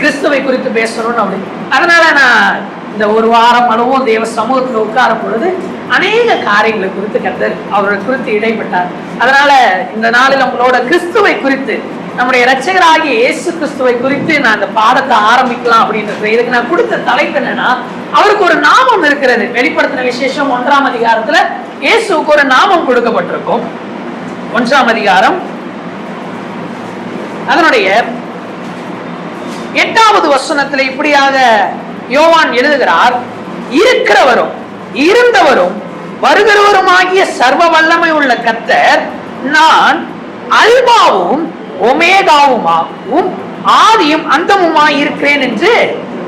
கிறிஸ்துவை குறித்து பேசணும்னு அப்படி. அதனால நான் இந்த ஒரு வாரம் அளவும் தேவ சமூகத்துல உட்காரும் பொழுது அநேக காரியங்களை குறித்து கர்த்தர் அவரை குறித்து இடைப்பட்டார். அதனால இந்த நாளில் உங்களோட கிறிஸ்துவை குறித்து, நம்முடைய இரட்சகராகிய இயேசு கிறிஸ்துவை குறித்து நான் அந்த பாடத்தை ஆரம்பிக்கலாம் அப்படின்னு. இதுக்கு நான் கொடுத்த தலைப்பு என்னன்னா, அவருக்கு ஒரு நாமம் இருக்கிறது. வெளிப்படுத்தின விசேஷம் 1ஆம் அதிகாரத்துல இயேசுக்கு ஒரு நாமம் கொடுக்கப்பட்டிருக்கும். 1ஆம் அதிகாரம் அதனுடைய 8வது வசனத்துல இப்படியாக யோவான் எழுதுகிறார், இருக்கிறவரும் இருந்தவரும் வருகிறவருமாகிய சர்வ வல்லமை உள்ள கர்த்தர், நான் அல்பாவும் ஒமேகாவுமாவும் ஆதியும் அந்தமுமாய் இருக்கிறேன் என்று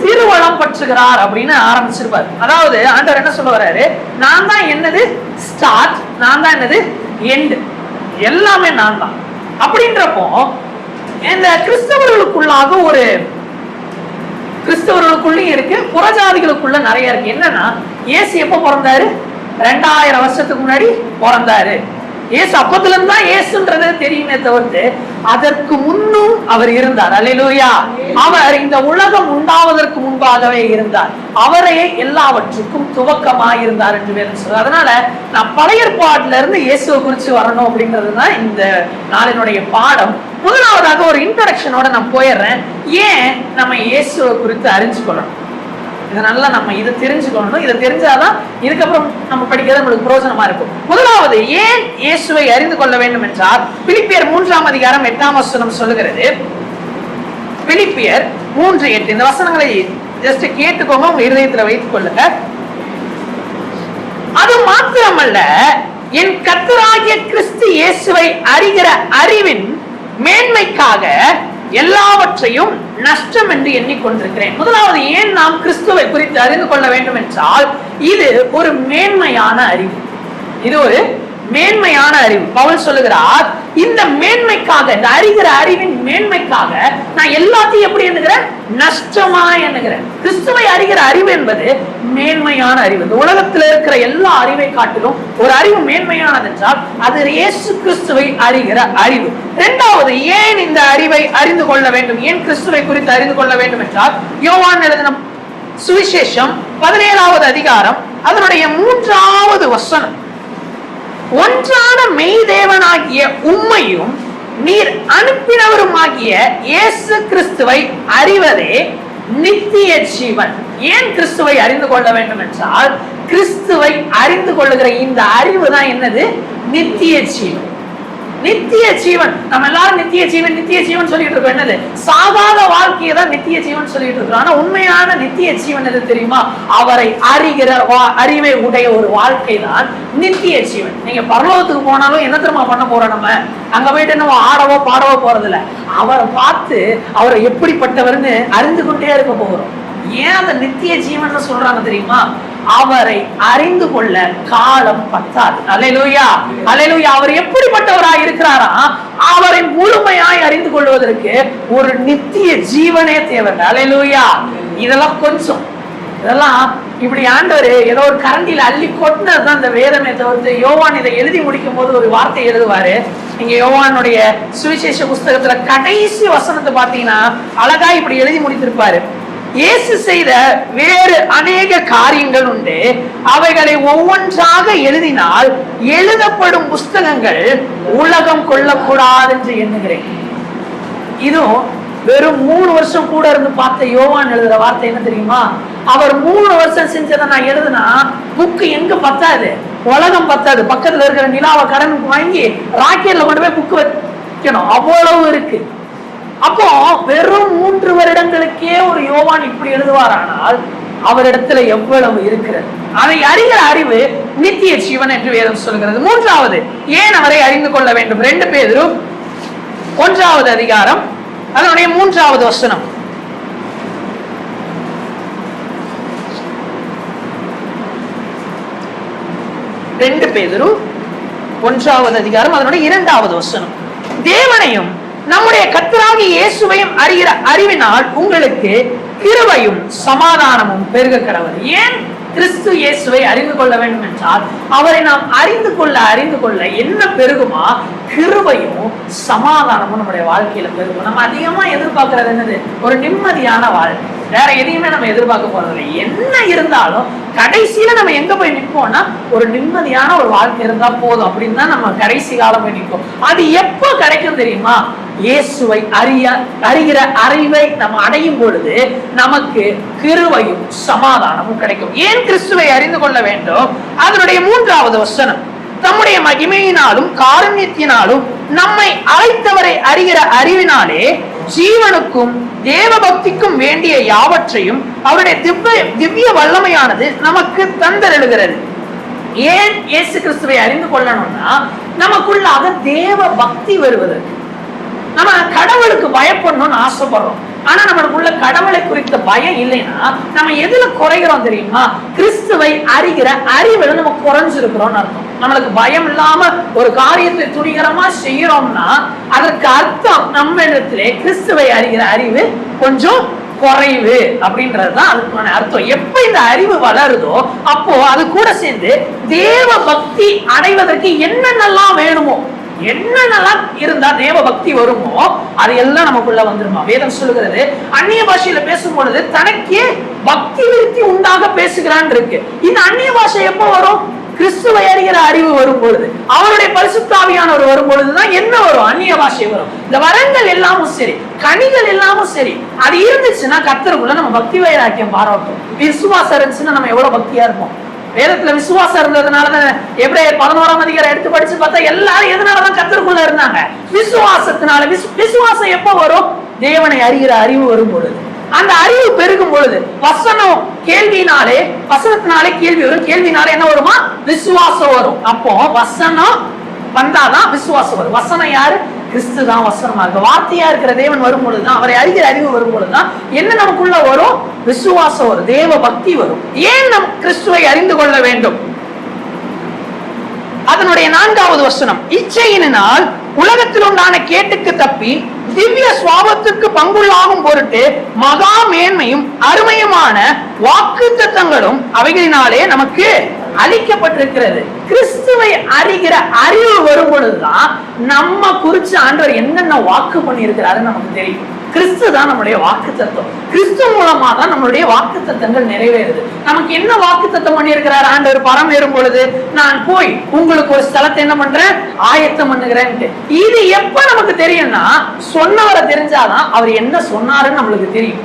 திருவளம் பற்றுகிறார் அப்படின்னு ஆரம்பிச்சிருப்பார். அதாவது ஆண்டவர் என்ன சொல்ல வர்றாரு, நான் தான் என்னது ஸ்டார்ட், நான் தான் என்னது எண்ட், எல்லாமே நான் தான். அப்படின்றப்போ இந்த கிறிஸ்தவர்களுக்குள்ளாக ஒரு கிறிஸ்தவர்களுக்குள்ளயும் இருக்கு, புறஜாதிகளுக்குள்ள நிறைய இருக்கு. என்னன்னா, இயேசு எப்ப பிறந்தாரு? 2000 வருஷத்துக்கு முன்னாடி பிறந்தாரு. இயேசு அப்பத்துல இருந்தா இயேசுன்றது தெரியுமே தவிர்த்து அதற்கு முன்னும் அவர் இருந்தார். அல்லேலூயா. அவர் இந்த உலகம் உண்டாவதற்கு முன்பாகவே இருந்தார். அவரே எல்லாவற்றுக்கும் துவக்கமாக இருந்தார் என்று வேதம் சொல்றார். அதனால நான் பழைய ஏற்பாட்டுல இருந்து இயேசுவை குறித்து வரணும் அப்படின்றதுதான் இந்த நாளினுடைய பாடம். முதலாவதாக ஒரு இன்ட்ரோடக்ஷனோட நான் போயிடுறேன். ஏன் நம்ம இயேசுவை குறித்து அறிஞ்சுக்கொள்ளணும், இதனால நம்ம இதை தெரிஞ்சுக்கணும். இதை தெரிஞ்சாதான் இதுக்கப்புறம் நம்ம படிக்கிறது நம்மளுக்கு பிரயோஜனமா இருக்கும். முதலாவது, ஏன் இயேசுவை அறிந்து கொள்ள வேண்டும் என்றால், பிலிப்பியர் 3ஆம் அதிகாரம் 8ஆம் வசனம் சொல்லுகிறது. பிலிப்பியர் 3:8 இந்த வசனங்களை ஜஸ்ட் கேட்டுக்கோங்க, உங்க இருதயத்துல வைத்துக் கொள்ளுங்க. அது மாத்திரமல்ல, என் கர்த்தராகிய கிறிஸ்து இயேசுவை அறிகிற அறிவின் மேன்மைக்காக எல்லாவற்றையும் நஷ்டம் என்று எண்ணிக்கொண்டிருக்கிறேன். முதலாவது, ஏன் நாம் கிறிஸ்துவை குறித்து அறிந்து கொள்ள வேண்டும் என்றால், இது ஒரு மேன்மையான அறிவு. இது ஒரு மேன்மையான அறிவு. பவுல் சொல்லுகிறார், இந்த மேன்மைக்காக, இந்த அறிகிற அறிவின் மேன்மைக்காக நான் எல்லாத்தையும் எப்படி எண்ணுகிறேன்? நஷ்டமா எண்ணுகிறேன். கிறிஸ்துவை அறிகிற அறிவு என்பது மேன்மையான அறிவு. இந்த உலகத்தில் இருக்கிற எல்லா அறிவை காட்டிலும் ஒரு அறிவு மேன்மையானது என்றால் அது இயேசு கிறிஸ்துவை அறிகிற அறிவு. இரண்டாவது, ஏன் இந்த அறிவை அறிந்து கொள்ள வேண்டும், ஏன் கிறிஸ்துவை குறித்து அறிந்து கொள்ள வேண்டும் என்றால், யோவான் எழுதின சுவிசேஷம் 17வது அதிகாரம் அதனுடைய 3வது வசனம், ஒன்றான மெய்தேவனாகிய உம்மையும் நீர் அனுப்பினவருமாகிய இயேசு கிறிஸ்துவை அறிவதே நித்திய ஜீவன். ஏன் கிறிஸ்துவை அறிந்து கொள்ள வேண்டும் என்றால், கிறிஸ்துவை அறிந்து கொள்ளுகிற இந்த அறிவு தான் என்னது? நித்திய ஜீவன். நித்திய ஜீவன். நம்ம எல்லாரும் நித்திய ஜீவன் நித்திய ஜீவன் சொல்லிட்டு இருக்கோம். என்னது? சாதாரண வாழ்க்கையை தான் நித்திய ஜீவன் சொல்லிட்டு இருக்கோம். ஆனா உண்மையான நித்திய ஜீவன் எது தெரியுமா? அவரை அறிகிற அறிவை உடைய ஒரு வாழ்க்கை தான் நித்திய ஜீவன். நீங்க பரலோகத்துக்கு போனாலும் என்ன தெரியுமா பண்ண போறோம்? நம்ம அங்க போயிட்டு நம்ம ஆடவோ பாடவோ போறது இல்ல, அவரை பார்த்து அவரை எப்படிப்பட்டவர்னு அறிந்து கொண்டே இருக்க போகிறோம். ஏன் அந்த நித்திய ஜீவன் சொல்றாங்க தெரியுமா? அவரை அறிந்து கொள்ள காலம் பத்தாது. அல்லேலூயா, அல்லேலூயா. அவர் எப்படிப்பட்டவராய் இருக்கிறாரா, அவரை முழுமையாய் அறிந்து கொள்வதற்கு ஒரு நித்திய ஜீவனே தேவை. அல்லேலூயா. இதெல்லாம் கொஞ்சம், இதெல்லாம் இப்படி ஆண்டவர் ஏதோ ஒரு கரண்டியில அள்ளி கொட்டினதுதான் இந்த வேதமே தவிர்த்து, யோவான் இதை எழுதி முடிக்கும் போது ஒரு வார்த்தை எழுதுவாரு. நீங்க யோவானுடைய சுவிசேஷ புஸ்தகத்துல கடைசி வசனத்தை பாத்தீங்கன்னா அழகா இப்படி எழுதி முடித்திருப்பாரு. இயேசு செய்த வேறு அநேக காரியங்கள் உண்டு, அவைகளை ஒவ்வொன்றாக எழுதினால் எழுதப்படும் புஸ்தகங்கள் உலகம் கொள்ளக்கூடாது என்று எண்ணுகிறேன். இதுவும் வெறும் 3 வருஷம் கூட இருந்து பார்த்த யோவான் எழுதுற வார்த்தை என்ன தெரியுமா? அவர் 3 வருஷம் செஞ்சதை நான் எழுதுனா புக்கு எங்க பத்தாது, உலகம் பத்தாது. பக்கத்துல இருக்கிற நிலாவை கடனுக்கு வாங்கி ராக்கெட்ல கொண்டு போய் புக்கு வைக்கணும், அவ்வளவு இருக்கு. அப்போ வெறும் 3 வருடங்களுக்கே ஒரு யோவான் இப்படி எழுதுவாரானால் அவரிடத்துல எவ்வளவு இருக்கிறது? அதை அறிகிற அறிவு நித்திய ஜீவன் என்று வேதம் சொல்கிறது. மூன்றாவது, ஏன் அவரை அறிந்து கொள்ள வேண்டும்? 2 பேதுரு 1வது அதிகாரம் அதனுடைய 3வது வசனம். 2 பேதுரு 1வது அதிகாரம் அதனுடைய 2வது வசனம். தேவனையும் நம்முடைய கர்த்தராகிய இயேசுவையும் அறிகிற அறிவினால் உங்களுக்கு கிருபையும் சமாதானமும் பெருக கடவுள். ஏன் கிறிஸ்து இயேசுவை அறிந்து கொள்ள வேண்டும் என்றால் அவரை நாம் அறிந்து கொள்ள என்ன பெருகுமா? கிருபையும் சமாதானமும் நம்முடைய வாழ்க்கையில பெருகும். நம்ம அதிகமா எதிர்பார்க்கிறது என்னது? ஒரு நிம்மதியான வாழ்க்கை. வேற எதையுமே நம்ம எதிர்பார்க்க போறதில்லை. என்ன இருந்தாலும் கடைசியில நம்ம எங்க போய் நிற்போம்னா ஒரு நிம்மதியான ஒரு வாழ்க்கை இருந்தா போதும் அப்படின்னு தான் நம்ம கடைசி காலம் போய் நிற்போம். அது எப்போ கிடைக்கும் தெரியுமா? இயேசுவை அறிகிற அறிவை நம்ம அடையும் பொழுது நமக்கு கிருபையும் சமாதானமும் கிடைக்கும். ஏன் கிறிஸ்துவை அறிந்து கொள்ள வேண்டும்? அதனுடைய 3வது வசனம், தம்முடைய மகிமையினாலும் காருண்யத்தினாலும் நம்மை அழைத்தவரை அறிகிற அறிவினாலே ஜீவனுக்கும் தேவ பக்திக்கும் வேண்டிய யாவற்றையும் அவருடைய திவ்ய வல்லமையானது நமக்கு தந்தருளுகிறது. ஏன் இயேசு கிறிஸ்துவை அறிந்து கொள்ளணும்னா நமக்குள்ளாக தேவ பக்தி வருவதற்கு. நம்ம கடவுளுக்கு பயப்படணும்னு ஆசைப்படுறோம். ஆனா நம்மளுக்குள்ள கடவுளை குறித்த பயம் இல்லைன்னா நம்ம எதுல குறைகிறோம் தெரியுமா? கிறிஸ்துவை அறிகிற அறிவுல நம்ம குறைஞ்சிருக்கிறோம் அர்த்தம். நம்மளுக்கு பயம் இல்லாம ஒரு காரியத்தை துணிகரமா செய்யறோம்னா அதற்கு அர்த்தம் நம்ம இடத்திலே கிறிஸ்துவை அறிகிற அறிவு கொஞ்சம் குறைவு அப்படின்றதுதான் அதுக்கான அர்த்தம். எப்ப இந்த அறிவு வளருதோ அப்போ அது கூட சேர்ந்து தேவ பக்தி அடைவதற்கு என்னென்னலாம் வேணுமோ, என்னென்னலாம் இருந்தா தேவ பக்தி வருமோ அது எல்லாம் நமக்குள்ள வந்துருமா. வேதம் சொல்லுகிறது அந்நிய பாஷையில பேசும் பொழுது தனக்கே பக்தி விருத்தி உண்டாக பேசுகிறான் இருக்கு. இந்த அந்நிய பாஷை எப்போ வரும்? கிறிஸ்துவை அறிகிற அறிவு வரும் பொழுது, அவருடைய பரிசுத்த ஆவியானவர் வரும் பொழுதுதான் என்ன வரும்? அந்நிய பாஷை வரும். இந்த வரங்கள் எல்லாமும் சரி, கனிகள் எல்லாமும் சரி, அது இருந்துச்சுன்னா கர்த்தருக்குள்ள நம்ம பக்தி வைராக்கியம் பாராட்டும். விசுவாசம் இருந்துச்சுன்னா நம்ம எவ்வளவு பக்தியா இருப்போம். வேதத்துல விசுவாசம் இருந்ததுனாலதான் எபிரேயர் 11ஆம் அதிகாரம் எடுத்து படிச்சு பார்த்தா எல்லாரும் எதனாலதான் கர்த்தருக்குள்ள இருந்தாங்க? விசுவாசத்தினால. விசுவாசம் எப்ப வரும்? தேவனை அறிகிற அறிவு வரும் பொழுது. அந்த அறிவு பெருகும் பொழுது வசனம் கேள்வினாலே, வசனத்தினாலே கேள்வி வரும், கேள்வினாலே என்ன வருமா? விசுவாசம் வரும். அப்போ வசனம் வந்தாதான் விசுவாசம் வரும். வசனம் யாரு? கிறிஸ்து தான் வசனமா இருக்கு. வார்த்தையா இருக்கிற தேவன் வரும் பொழுதுதான், அவரை அறிகிற அறிவு வரும் பொழுதுதான் என்ன நமக்குள்ள வரும்? விசுவாசம் வரும், தேவ பக்தி வரும். ஏன் நம் கிறிஸ்துவை அறிந்து கொள்ள வேண்டும்? அதனுடைய 4வது வசனம், இச்சையினால் உலகத்தில் உண்டான கேட்டுக்கு தப்பி திவ்ய சுவாபத்துக்கு பங்குள்ளாகும் பொருட்டு மகா மேன்மையும் அருமையுமான வாக்குத்தத்தங்களும் அவைகளினாலே நமக்கு அளிக்கப்பட்டிருக்கிறது. கிறிஸ்துவை அறிகிற அறிவு வரும் பொழுதுதான் நம்ம குறிச்சு ஆண்டவர் என்னென்ன வாக்கு பண்ணி இருக்கிறாருன்னு நமக்கு தெரியும். கிறிஸ்து தான் நம்முடைய வாக்கு தத்துவம். கிறிஸ்து மூலமா தான் நம்மளுடைய வாக்கு தத்தங்கள் நிறைவேறுது. நமக்கு என்ன வாக்கு தத்தம் பண்ணி இருக்கிறார் ஆண்டவர்? பரம் ஏறும் பொழுது நான் போய் உங்களுக்கு ஒரு ஸ்தலத்தை என்ன பண்றேன்? ஆயத்தம் பண்ணுகிறேன். இது எப்ப நமக்கு தெரியும்னா சொன்னவரை தெரிஞ்சாதான் அவர் என்ன சொன்னாருன்னு நம்மளுக்கு தெரியும்.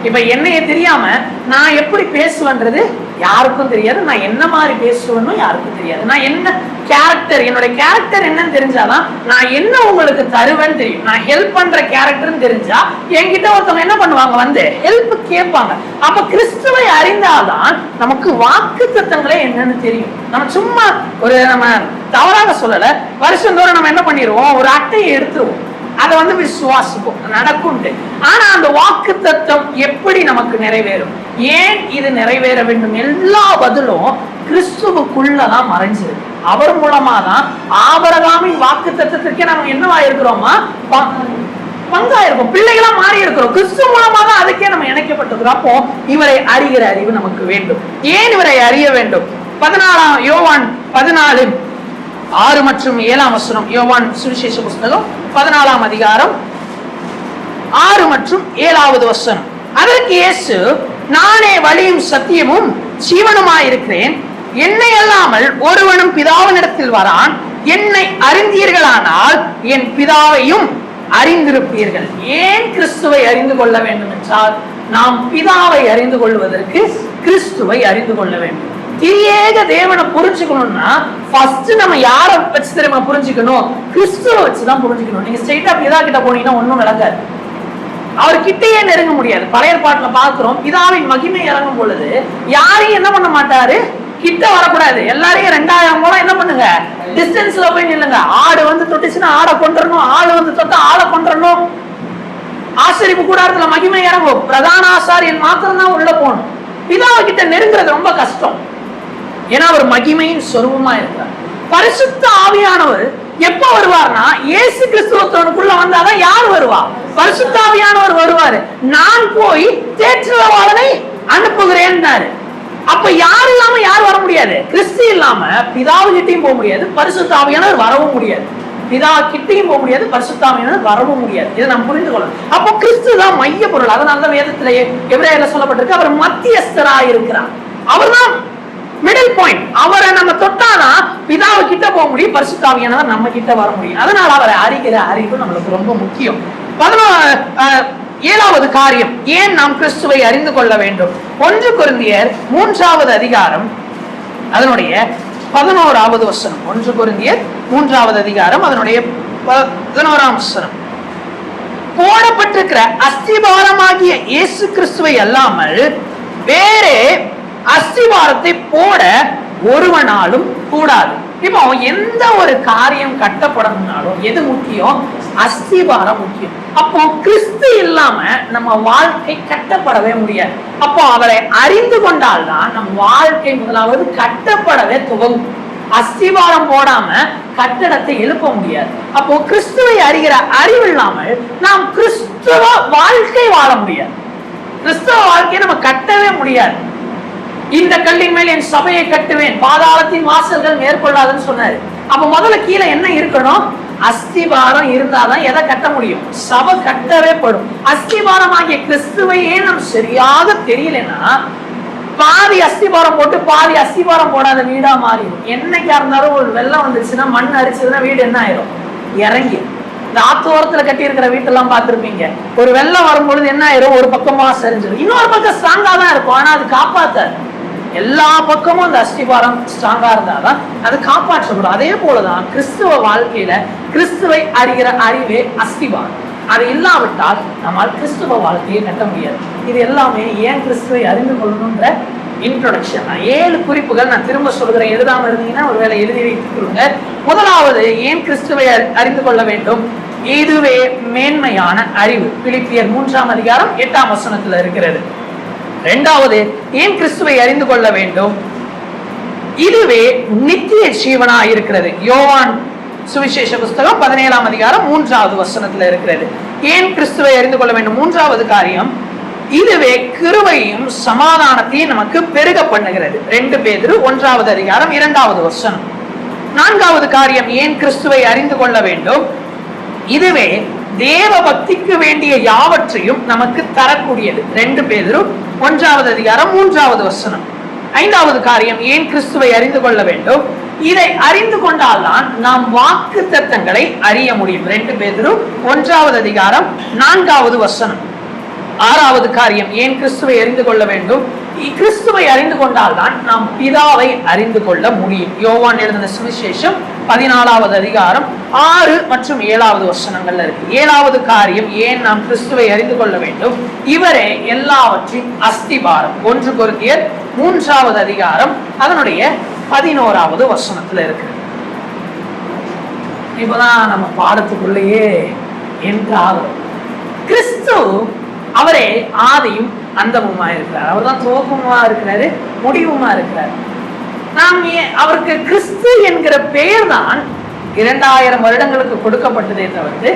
இப்ப என்னைய தெரியாம நான் எப்படி பேசுவேன்றது யாருக்கும் தெரியாது. நான் என்ன மாதிரி பேசுவேன்னு யாருக்கும் தெரியாது. நான் என்ன கேரக்டர், என்னோட கேரக்டர் என்னன்னு தெரிஞ்சாதான் நான் என்ன உங்களுக்கு தருவேன்னு தெரியும். நான் ஹெல்ப் பண்ற கேரக்டர்னு தெரிஞ்சா என்கிட்ட ஒருத்தவங்க என்ன பண்ணுவாங்க? வந்து ஹெல்ப் கேட்பாங்க. அப்ப கிறிஸ்துவை அறிந்தால்தான் நமக்கு வாக்கு தத்தங்களே என்னன்னு தெரியும். நம்ம சும்மா ஒரு நம்ம தவறாக சொல்லல, வருஷந்தோறும் நம்ம என்ன பண்ணிடுவோம்? ஒரு அட்டையை எடுத்துருவோம், அதை வந்து விசுவாசிப்போம், நடக்கும். ஆனா அந்த வாக்கு தத்தம் எப்படி நமக்கு நிறைவேறும்? ஏன் இது நிறைவேற வேண்டும்? எல்லா பதிலும் கிறிஸ்துவுக்குள்ளதான் மறைஞ்சிருக்கு. அவர் மூலமா தான் ஆபிரகாமின் வாக்கு தத்தத்திற்கே நம்ம என்னவா இருக்கிறோமா? பங்காயிருக்கும், பிள்ளைகளா மாறி இருக்கிறோம். கிறிஸ்து மூலமா தான் அதுக்கே நம்ம இணைக்கப்பட்டிருக்கிறோம். அப்போ இவரை அறிகிற அறிவு நமக்கு வேண்டும். ஏன் இவரை அறிய வேண்டும்? 14 யோவான் 14:6 மற்றும் 7ஆம் வசனம். யோவான் சுவிசேஷ புஸ்தகம் 14ஆம் அதிகாரம் 6 மற்றும் 7வது வசனம். அதற்கு இயேசு, நானே வழியும் சத்தியமும் ஜீவனுமாயிருக்கிறேன், என்னை அல்லாமல் ஒருவனும் பிதாவினிடத்தில் வரான். என்னை அறிந்தீர்களானால் என் பிதாவையும் அறிந்திருப்பீர்கள். ஏன் கிறிஸ்துவை அறிந்து கொள்ள வேண்டும் என்றால் நாம் பிதாவை அறிந்து கொள்வதற்கு கிறிஸ்துவை அறிந்து கொள்ள வேண்டும். திரியேக தேவனை புரிஞ்சுக்கணும்னா ஃபர்ஸ்ட் நம்ம யாரை வச்சு தெரியுமா புரிஞ்சுக்கணும்? கிறிஸ்துவை வச்சுதான் புரிஞ்சுக்கணும். நீங்க ஸ்ட்ரெயிட்டா பிதா கிட்ட போனீங்கன்னா ஒண்ணும் நடக்காது. அவர் கிட்டையே நெருங்க முடியாது. பழைய பாட்டுல பாக்குறோம், பிதாவின் மகிமை இறங்கும் பொழுது யாரையும் என்ன பண்ண மாட்டாரு? கிட்ட வரக்கூடாது. எல்லாரையும் 2000 மூலம் என்ன பண்ணுங்க? டிஸ்டன்ஸ்ல போய் நில்லுங்க. ஆடு வந்து தொட்டுச்சுன்னா ஆடை கொண்டுறணும், ஆளு வந்து தொட்டா ஆளை கொண்டுறணும். ஆசரிப்பு கூடாரத்துல மகிமை இறங்கும், பிரதான ஆசாரியன் மாத்திரம் தான் உள்ள போகணும். பிதாவை கிட்ட நெருங்குறது ரொம்ப கஷ்டம். ஏன்னா அவர் மகிமையின் சொரூபமா இருக்கிறார். பரிசுத்த ஆவியானவர் எப்ப வருவார்னா இயேசு கிறிஸ்துவனுக்குள்ள வந்தாதான் யார் வருவா? பரிசுத்த ஆவியானவர் வருவாரு. நான் போய் தேற்றவாளனை அனுப்புகிறேன். அப்ப யார் இல்லாம யார் வர முடியாது? கிறிஸ்து இல்லாம பிதாவுகிட்டையும் போக முடியாது, பரிசுத்த ஆவியானவர் வரவும் முடியாது. பிதா கிட்டையும் போக முடியாது, பரிசுத்த ஆவியானவர் வரவும் முடியாது. இதை நாம் புரிந்து கொள்ளணும். அப்போ கிறிஸ்து தான் மைய பொருள். அதனாலதான் வேதத்திலேயே எபிரேயர்ல சொல்லப்பட்டிருக்கு, அவர் மத்தியஸ்தராக இருக்கிறார். அவர் தான் மிடில் பாயிண்ட். அவரை நம்ம தொட்டாதான் பிதாவு கிட்ட போக முடியும், பரிசுத்த ஆவியானவர் நம்ம கிட்ட வர முடியும். அதனால அவரை அறிகிற அறிவு நம்மளுக்கு ரொம்ப முக்கியம். 7வது காரியம், ஏன் நாம் கிறிஸ்துவை அறிந்து கொள்ள வேண்டும்? 1 கொரிந்தியர் 3வது அதிகாரம் அதனுடைய 11வது வசனம். 1 கொரிந்தியர் 3வது அதிகாரம் அதனுடைய 11ஆம் வசனம். போடப்பட்டிருக்கிற அஸ்திபாரமாகிய இயேசு கிறிஸ்துவை அல்லாமல் வேறே அஸ்திபாரத்தை போட ஒருவனாலும் கூடாது. இப்போ எந்த ஒரு காரியம் கட்டப்படணும்னாலும் எது முக்கியம்? அஸ்திபாரம் முக்கியம். அப்போ கிறிஸ்து இல்லாம நம்ம வாழ்க்கை கட்டப்படவே முடியாது. அப்போ அவரை அறிந்து கொண்டால்தான் நம் வாழ்க்கை முதலாவது கட்டப்படவே துவங்கும். அஸ்திபாரம் போடாம கட்டடத்தை எழுப்ப முடியாது. அப்போ கிறிஸ்துவை அறிகிற அறிவு இல்லாமல் நாம் கிறிஸ்துவ வாழ்க்கை வாழ முடியாது. கிறிஸ்துவ வாழ்க்கையை நம்ம கட்டவே முடியாது. இந்த கல்லின் மேல் என் சபையை கட்டுவேன், பாதாளத்தின் வாசல்கள் மேற்கொள்ளாதுன்னு சொன்னாரு. அப்ப முதல்ல கீழே என்ன இருக்கணும்? அஸ்திபாரம் இருந்தாதான் எதை கட்ட முடியும்? சபை கட்டவே படும். அஸ்திபாரம் ஆகிய கிறிஸ்துவையே நம்ம சரியாக தெரியலன்னா பாதி அஸ்திபாரம் போட்டு பாதி அஸ்திபாரம் போடாத வீடா மாறிடும். என்னைக்கா இருந்தாலும் ஒரு வெள்ளம் வந்துச்சுன்னா, மண் அரிச்சதுன்னா வீடு என்ன ஆயிரும்? இறங்கி. இந்த ஆத்தோரத்துல கட்டி இருக்கிற வீட்டெல்லாம் பார்த்திருப்பீங்க. ஒரு வெள்ளம் வரும்பொழுது என்ன ஆயிரும்? ஒரு பக்கமா சரிஞ்சிடும், இன்னொரு பக்கம் ஸ்ட்ராங்கா தான் இருக்கும். ஆனா அது காப்பாத்தாது. எல்லா பக்கமும் அந்த அஸ்திபாரம் ஸ்ட்ராங்கா இருந்தாதான் அது காப்பாற்றப்படும். அதே போலதான் கிறிஸ்துவ வாழ்க்கையில கிறிஸ்துவை அறிகிற அறிவே அஸ்திபாரம். அது இல்லாவிட்டால் நம்மால் கிறிஸ்துவ வாழ்க்கையை கட்ட முடியாது. இது எல்லாமே ஏன் கிறிஸ்துவை அறிந்து கொள்ளணும்ன்ற இன்ட்ரோடக்ஷன். 7 குறிப்புகள் நான் திரும்ப சொல்கிறேன். எழுதாம இருந்தீங்கன்னா ஒருவேளை எழுதி வைத்துக் கொள்ளுங்க. முதலாவது, ஏன் கிறிஸ்துவை அறிந்து கொள்ள வேண்டும்? இதுவே மேன்மையான அறிவு. பிலிப்பியர் 3ஆம் அதிகாரம் 8ஆம் வசனத்துல இருக்கிறது. 2வது, ஏன் கிறிஸ்துவை அறிந்து கொள்ள வேண்டும்? இதுவே நித்திய ஜீவனா இருக்கிறது. யோவான் சுவிசேஷ புஸ்தகம் 17ஆம் அதிகாரம் 3வது வசனத்துல இருக்கிறது. ஏன் கிறிஸ்துவை அறிந்து கொள்ள வேண்டும்? 3வது காரியம், இதுவே கிருபையும் சமாதானத்தையும் நமக்கு பெருக பண்ணுகிறது. 2 பேதுரு 1வது அதிகாரம் 2வது வசனம். 4வது காரியம், ஏன் கிறிஸ்துவை அறிந்து கொள்ள வேண்டும்? இதுவே தேவ பக்திக்கு வேண்டிய யாவற்றையும் நமக்கு தரக்கூடியது. 2 பேதுரு 1வது அதிகாரம் 3வது வசனம். 5வது காரியம், ஏன் கிறிஸ்துவை அறிந்து கொள்ள வேண்டும்? இதை அறிந்து கொண்டால்தான் நாம் வாக்கு தத்தங்களை அறிய முடியும். 2 பேதுரு 1வது அதிகாரம் 4வது வசனம். 6வது காரியம், ஏன் கிறிஸ்துவை அறிந்து கொள்ள வேண்டும்? கிறிஸ்துவை அறிந்து கொண்டால்தான் நாம் பிதாவை அறிந்து கொள்ள முடியும். யோவான் எழுதின சுவிசேஷம் 14வது அதிகாரம் 6 மற்றும் 7வது வசனங்கள்ல இருக்கு. 7வது காரியம், ஏன் நாம் கிறிஸ்துவை அறிந்து கொள்ள வேண்டும்? இவரே எல்லாவற்றின் அஸ்திபாரம். 1 கொரிந்தியர் 3வது அதிகாரம் அதனுடைய 11வது வசனத்துல இருக்கு. இப்பதான் நம்ம பாடத்துக்குள்ளேயே என்றாலும் கிறிஸ்து அவரே ஆதியும் அந்தமுமா இருக்கிறார். அவர் தான் துவக்கமா இருக்கிறாரு, முடிவுமா இருக்கிறார். நாம் அவருக்கு கிறிஸ்து என்கிற பெயர் தான் 2000 வருடங்களுக்கு கொடுக்கப்பட்டதே தவிர்த்து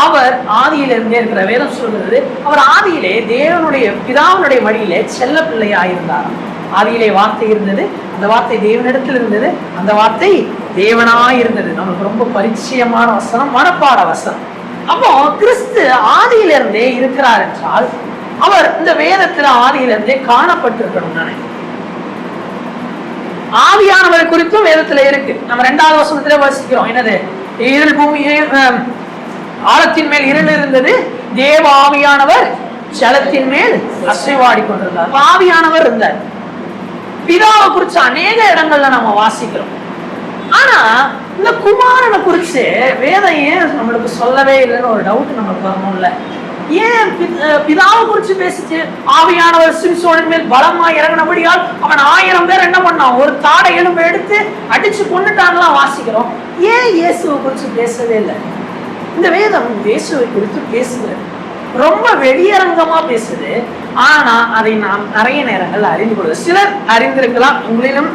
அவர் ஆதியிலிருந்தே இருக்கிற. வேதம் சொல்கிறது, அவர் ஆதியிலே தேவனுடைய பிதாவினுடைய மடியிலே செல்ல பிள்ளையாயிருந்தார். ஆதியிலே வார்த்தை இருந்தது, அந்த வார்த்தை தேவனிடத்தில் இருந்தது, அந்த வார்த்தை தேவனாய் இருந்தது. நமக்கு ரொம்ப பரிச்சயமான வசனம், மனப்பாட வசனம். அப்போ கிறிஸ்து ஆதியிலிருந்தே இருக்கிறார் என்றால் அவர் இந்த வேதத்துல ஆதியிலிருந்தே காணப்பட்டிருக்கணும் தானே. ஆவியானவர் குறித்தும் வேதத்துல இருக்கு. நம்ம 2வது வசனத்துல வாசிக்கிறோம், என்னது? இருள் பூமி, ஆழத்தின் மேல் இருள் இருந்தது, தேவ ஆவியானவர் ஜலத்தின் மேல் அசைவாடி கொண்டிருந்தார். ஆவியானவர் இருந்தார். பிதாவை குறிச்சு அநேக இடங்கள்ல நம்ம வாசிக்கிறோம். ஆனா இந்த குமாரனை குறிச்சு வேதம் ஏன் நம்மளுக்கு சொல்லவே இல்லைன்னு ஒரு டவுட் நம்மளுக்கு வரணும்ல. ஏன் பிதாவை குறிச்சு பேசிச்சு? ஆவியானவர் சிம்சோனின் மேல் பலமா இறங்கினபடியால் அவன் 1000 பேர் என்ன பண்ணான்? ஒரு தாடை எலும்பு எடுத்து அடிச்சு கொண்டுட்டான்லாம் வாசிக்கிறோம். ஏன் இயேசுவை குறிச்சு பேசவே இல்லை? இந்த வேதம் இயேசுவை குறித்து பேசுது, ரொம்ப வெளியரங்கமா பேசுது. ஆனா அதை நாம் நிறைய நேரங்கள் அறிந்து கொள்வது. சிலர் அறிந்திருக்கலாம், உங்களிலும்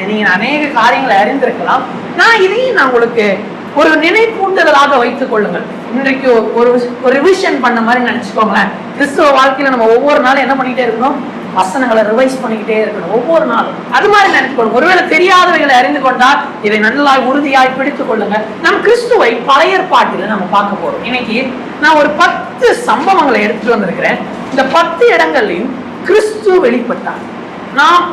நீங்க அநேக காரியங்களை அறிந்திருக்கலாம். நான் இதையும் நான் உங்களுக்கு ஒரு நினைப்பூட்டுதலாக வைத்துக் கொள்ளுங்கள். இன்றைக்கு ஒரு ரிவிஷன் பண்ண மாதிரி நினைச்சுக்கோங்களேன். கிறிஸ்துவ வாழ்க்கையில நம்ம ஒவ்வொரு நாளும் என்ன பண்ணிட்டே இருக்கணும்? வசனங்களை ரிவைஸ் பண்ணிக்கிட்டே இருக்கணும் ஒவ்வொரு நாளும். அது மாதிரி நினைச்சுக்கொள்ளுங்க. ஒருவேளை தெரியாதவைகளை அறிந்து கொண்டால் இதை நல்லா உறுதியாய் பிடித்துக் கொள்ளுங்க. நம் கிறிஸ்துவை பழைய ஏற்பாட்டில் நம்ம பார்க்க போறோம். இன்னைக்கு நான் ஒரு 10 சம்பவங்களை எடுத்துட்டு வந்திருக்கிறேன். இந்த 10 இடங்களையும் கிறிஸ்து வெளிப்பட்டார். நாம்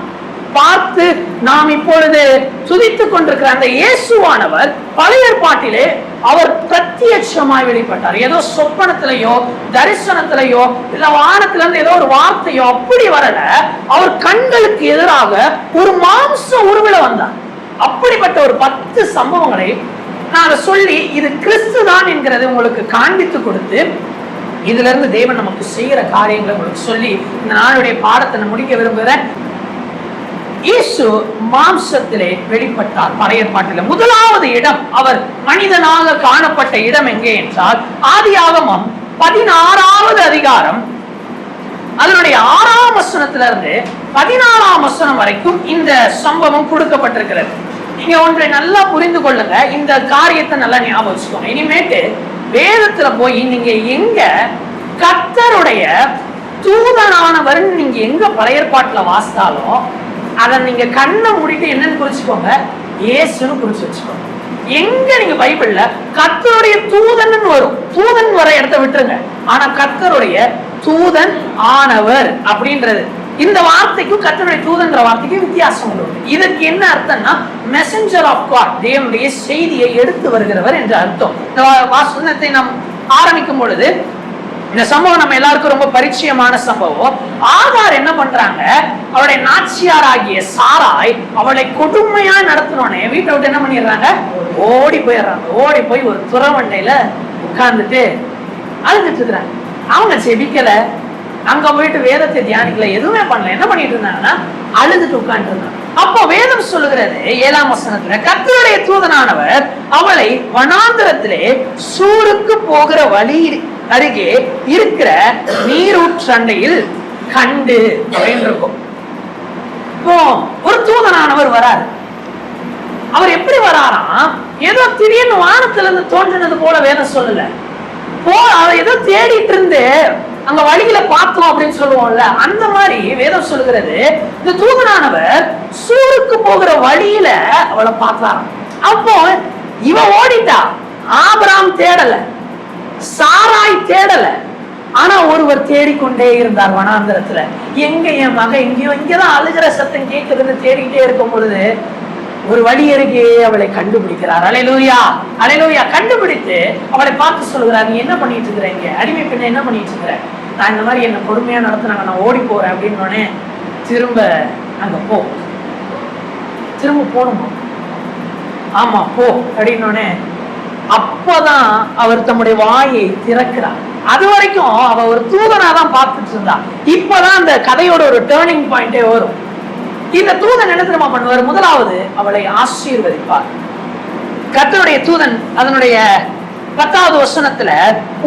பார்த்து நாம் இப்பொழுது துதித்துக் கொண்டிருக்கிற அந்த இயேசுவானவர் பழைய ஏற்பாட்டிலே அவர் பிரத்யட்சமாய் வெளிப்பட்டார். ஏதோ சொப்பனத்திலேயோ தரிசனத்திலேயோ இல்ல வானத்துல இருந்து ஏதோ ஒரு வார்த்தையோ அப்படி வரல. அவர் கண்களுக்கு எதிராக ஒரு மாம்ச உருவில வந்தார். அப்படிப்பட்ட ஒரு 10 சம்பவங்களை நான் சொல்லி இது கிறிஸ்து தான் என்கிறது உங்களுக்கு காண்பித்து கொடுத்து இதுல இருந்து தேவன் நமக்கு செய்யற காரியங்களை உங்களுக்கு சொல்லி இந்த நாளுடைய பாடத்தை நான் முடிக்க விரும்புகிறேன். இயேசு மாம்சத்திலே வெளிப்பட்டார் பழைய ஏற்பாட்டில். முதலாவது இடம் அவர் மனிதனாக காணப்பட்ட இடம் எங்கே என்றால் ஆதியாகமம் 16வது அதிகாரம் அதனுடைய 6ஆம் வசனத்திலிருந்து 14ஆம் வசனம் வரைக்கும் இந்த சம்பவம் கொடுக்கப்பட்டிருக்கிறது. நீங்க ஒன்றை நல்லா புரிந்து கொள்ளுங்க. இந்த காரியத்தை நல்லா ஞாபகம் வச்சுக்கோங்க. இனிமேட்டு வேதத்துல போய் நீங்க எங்க கர்த்தருடைய தூதனானவர் நீங்க எங்க பழைய ஏற்பாட்டுல வாசித்தாலும் அதை நீங்க கண்ணை மூடிட்டு என்னன்னு குறிச்சுக்கோங்க, இயேசுன்னு குறிச்சு வச்சுக்கோங்க. எங்க நீங்க பைபிள்ல கர்த்தருடைய தூதன் வரும், தூதன் வர இடத்தை விட்டுருங்க. ஆனா கர்த்தருடைய தூதன் ஆனவர் அப்படின்றது இந்த வார்த்தைக்கும் கர்த்தருடைய தூதன்ற வார்த்தைக்கும் வித்தியாசம் உண்டு. இதுக்கு என்ன அர்த்தம்னா மெசஞ்சர் ஆஃப் காட், தேவனுடைய செய்தியை எடுத்து வருகிறவர் என்ற அர்த்தம். இந்த வசனத்தை நாம் ஆரம்பிக்கும் பொழுது இந்த சம்பவம் நம்ம எல்லாருக்கும் ரொம்ப பரிச்சயமான சம்பவம். ஆகார் என்ன பண்றாங்க, அவளுடைய நாச்சியாராகிய சாராய் அவளை கொடுமையா நடத்தினோடனே வீட்டை விட்டு என்ன பண்ணிடுறாங்க, ஓடி போயிடுறாங்க. ஓடி போய் ஒரு துறவண்டையில உட்கார்ந்துட்டு அழுதுட்டு இருக்கிறாங்க. அவங்க செபிக்கல, அங்க போயிட்டு வேதத்தை தியானிக்கல, எதுவுமே பண்ணல. என்ன பண்ணிட்டு இருந்தாங்கன்னா அழுதுட்டு உட்கார்ந்து இருந்தாங்க. அப்போ வேதம் சொல்லுகிறது 7ஆம் வசனத்துல கர்த்தருடைய தூதனானவர் அவளை வனாந்திரத்திலே சூருக்கு போகிற வழி அருகே இருக்கிற நீரூற்றண்டையில் கண்டு அப்படின்னு இருக்கும். இப்போ ஒரு தூதனானவர் வராரு. அவர் எப்படி வராராம், ஏதோ திடீர்னு வானத்துல இருந்து தோன்றினது போல வேதம் சொல்லல. அவர் ஏதோ தேடிட்டு இருந்து அங்க வழியில பார்த்தோம் அப்படின்னு சொல்லுவோம்ல, அந்த மாதிரி வேதம் சொல்லுகிறது. இந்த தூதனானவர் சூருக்கு போகிற வழியில அவளை பார்த்தாராம். அப்போ இவ ஓடிட்டா. ஆபிரகாம் தேடல, சாராய் தேடல, ஆனா ஒருவர் தேடிக்கொண்டே இருந்தார் வனாந்திரத்துல. எங்க என் மக எங்கேயோ இங்கதான் அழுகிற சத்தம் கேட்குதுன்னு தேடிக்கிட்டே இருக்கும் பொழுது ஒரு வழி அருகே அவளை கண்டுபிடிக்கிறார். அல்லேலூயா, அல்லேலூயா. கண்டுபிடித்து அவளை பார்த்து சொல்லுகிறார், நீ என்ன பண்ணிட்டு இருக்கிற, இங்க அடிமை பெண்ணை என்ன பண்ணிட்டு இருக்கிற, நான் இந்த மாதிரி என்ன கொடுமையா நடத்தினாங்க, நான் ஓடி போறேன் அப்படின்னு. திரும்ப அங்க போ, திரும்ப போகணுமா, ஆமா போ அப்படின்னு. அப்பதான் அவர் தம்முடைய வாயை திறக்கிறார். அது வரைக்கும் அவ ஒரு தூதனா தான் பார்த்துட்டு இருந்தா. இப்பதான் அந்த கதையோட ஒரு டேர்னிங் பாயிண்டே வரும். இந்த தூதன் என்ன தெரியுமா பண்ணுவார், முதலாவது அவளை ஆசீர்வதிப்பார். கர்த்தருடைய தூதன் அதனுடைய 10வது வசனத்துல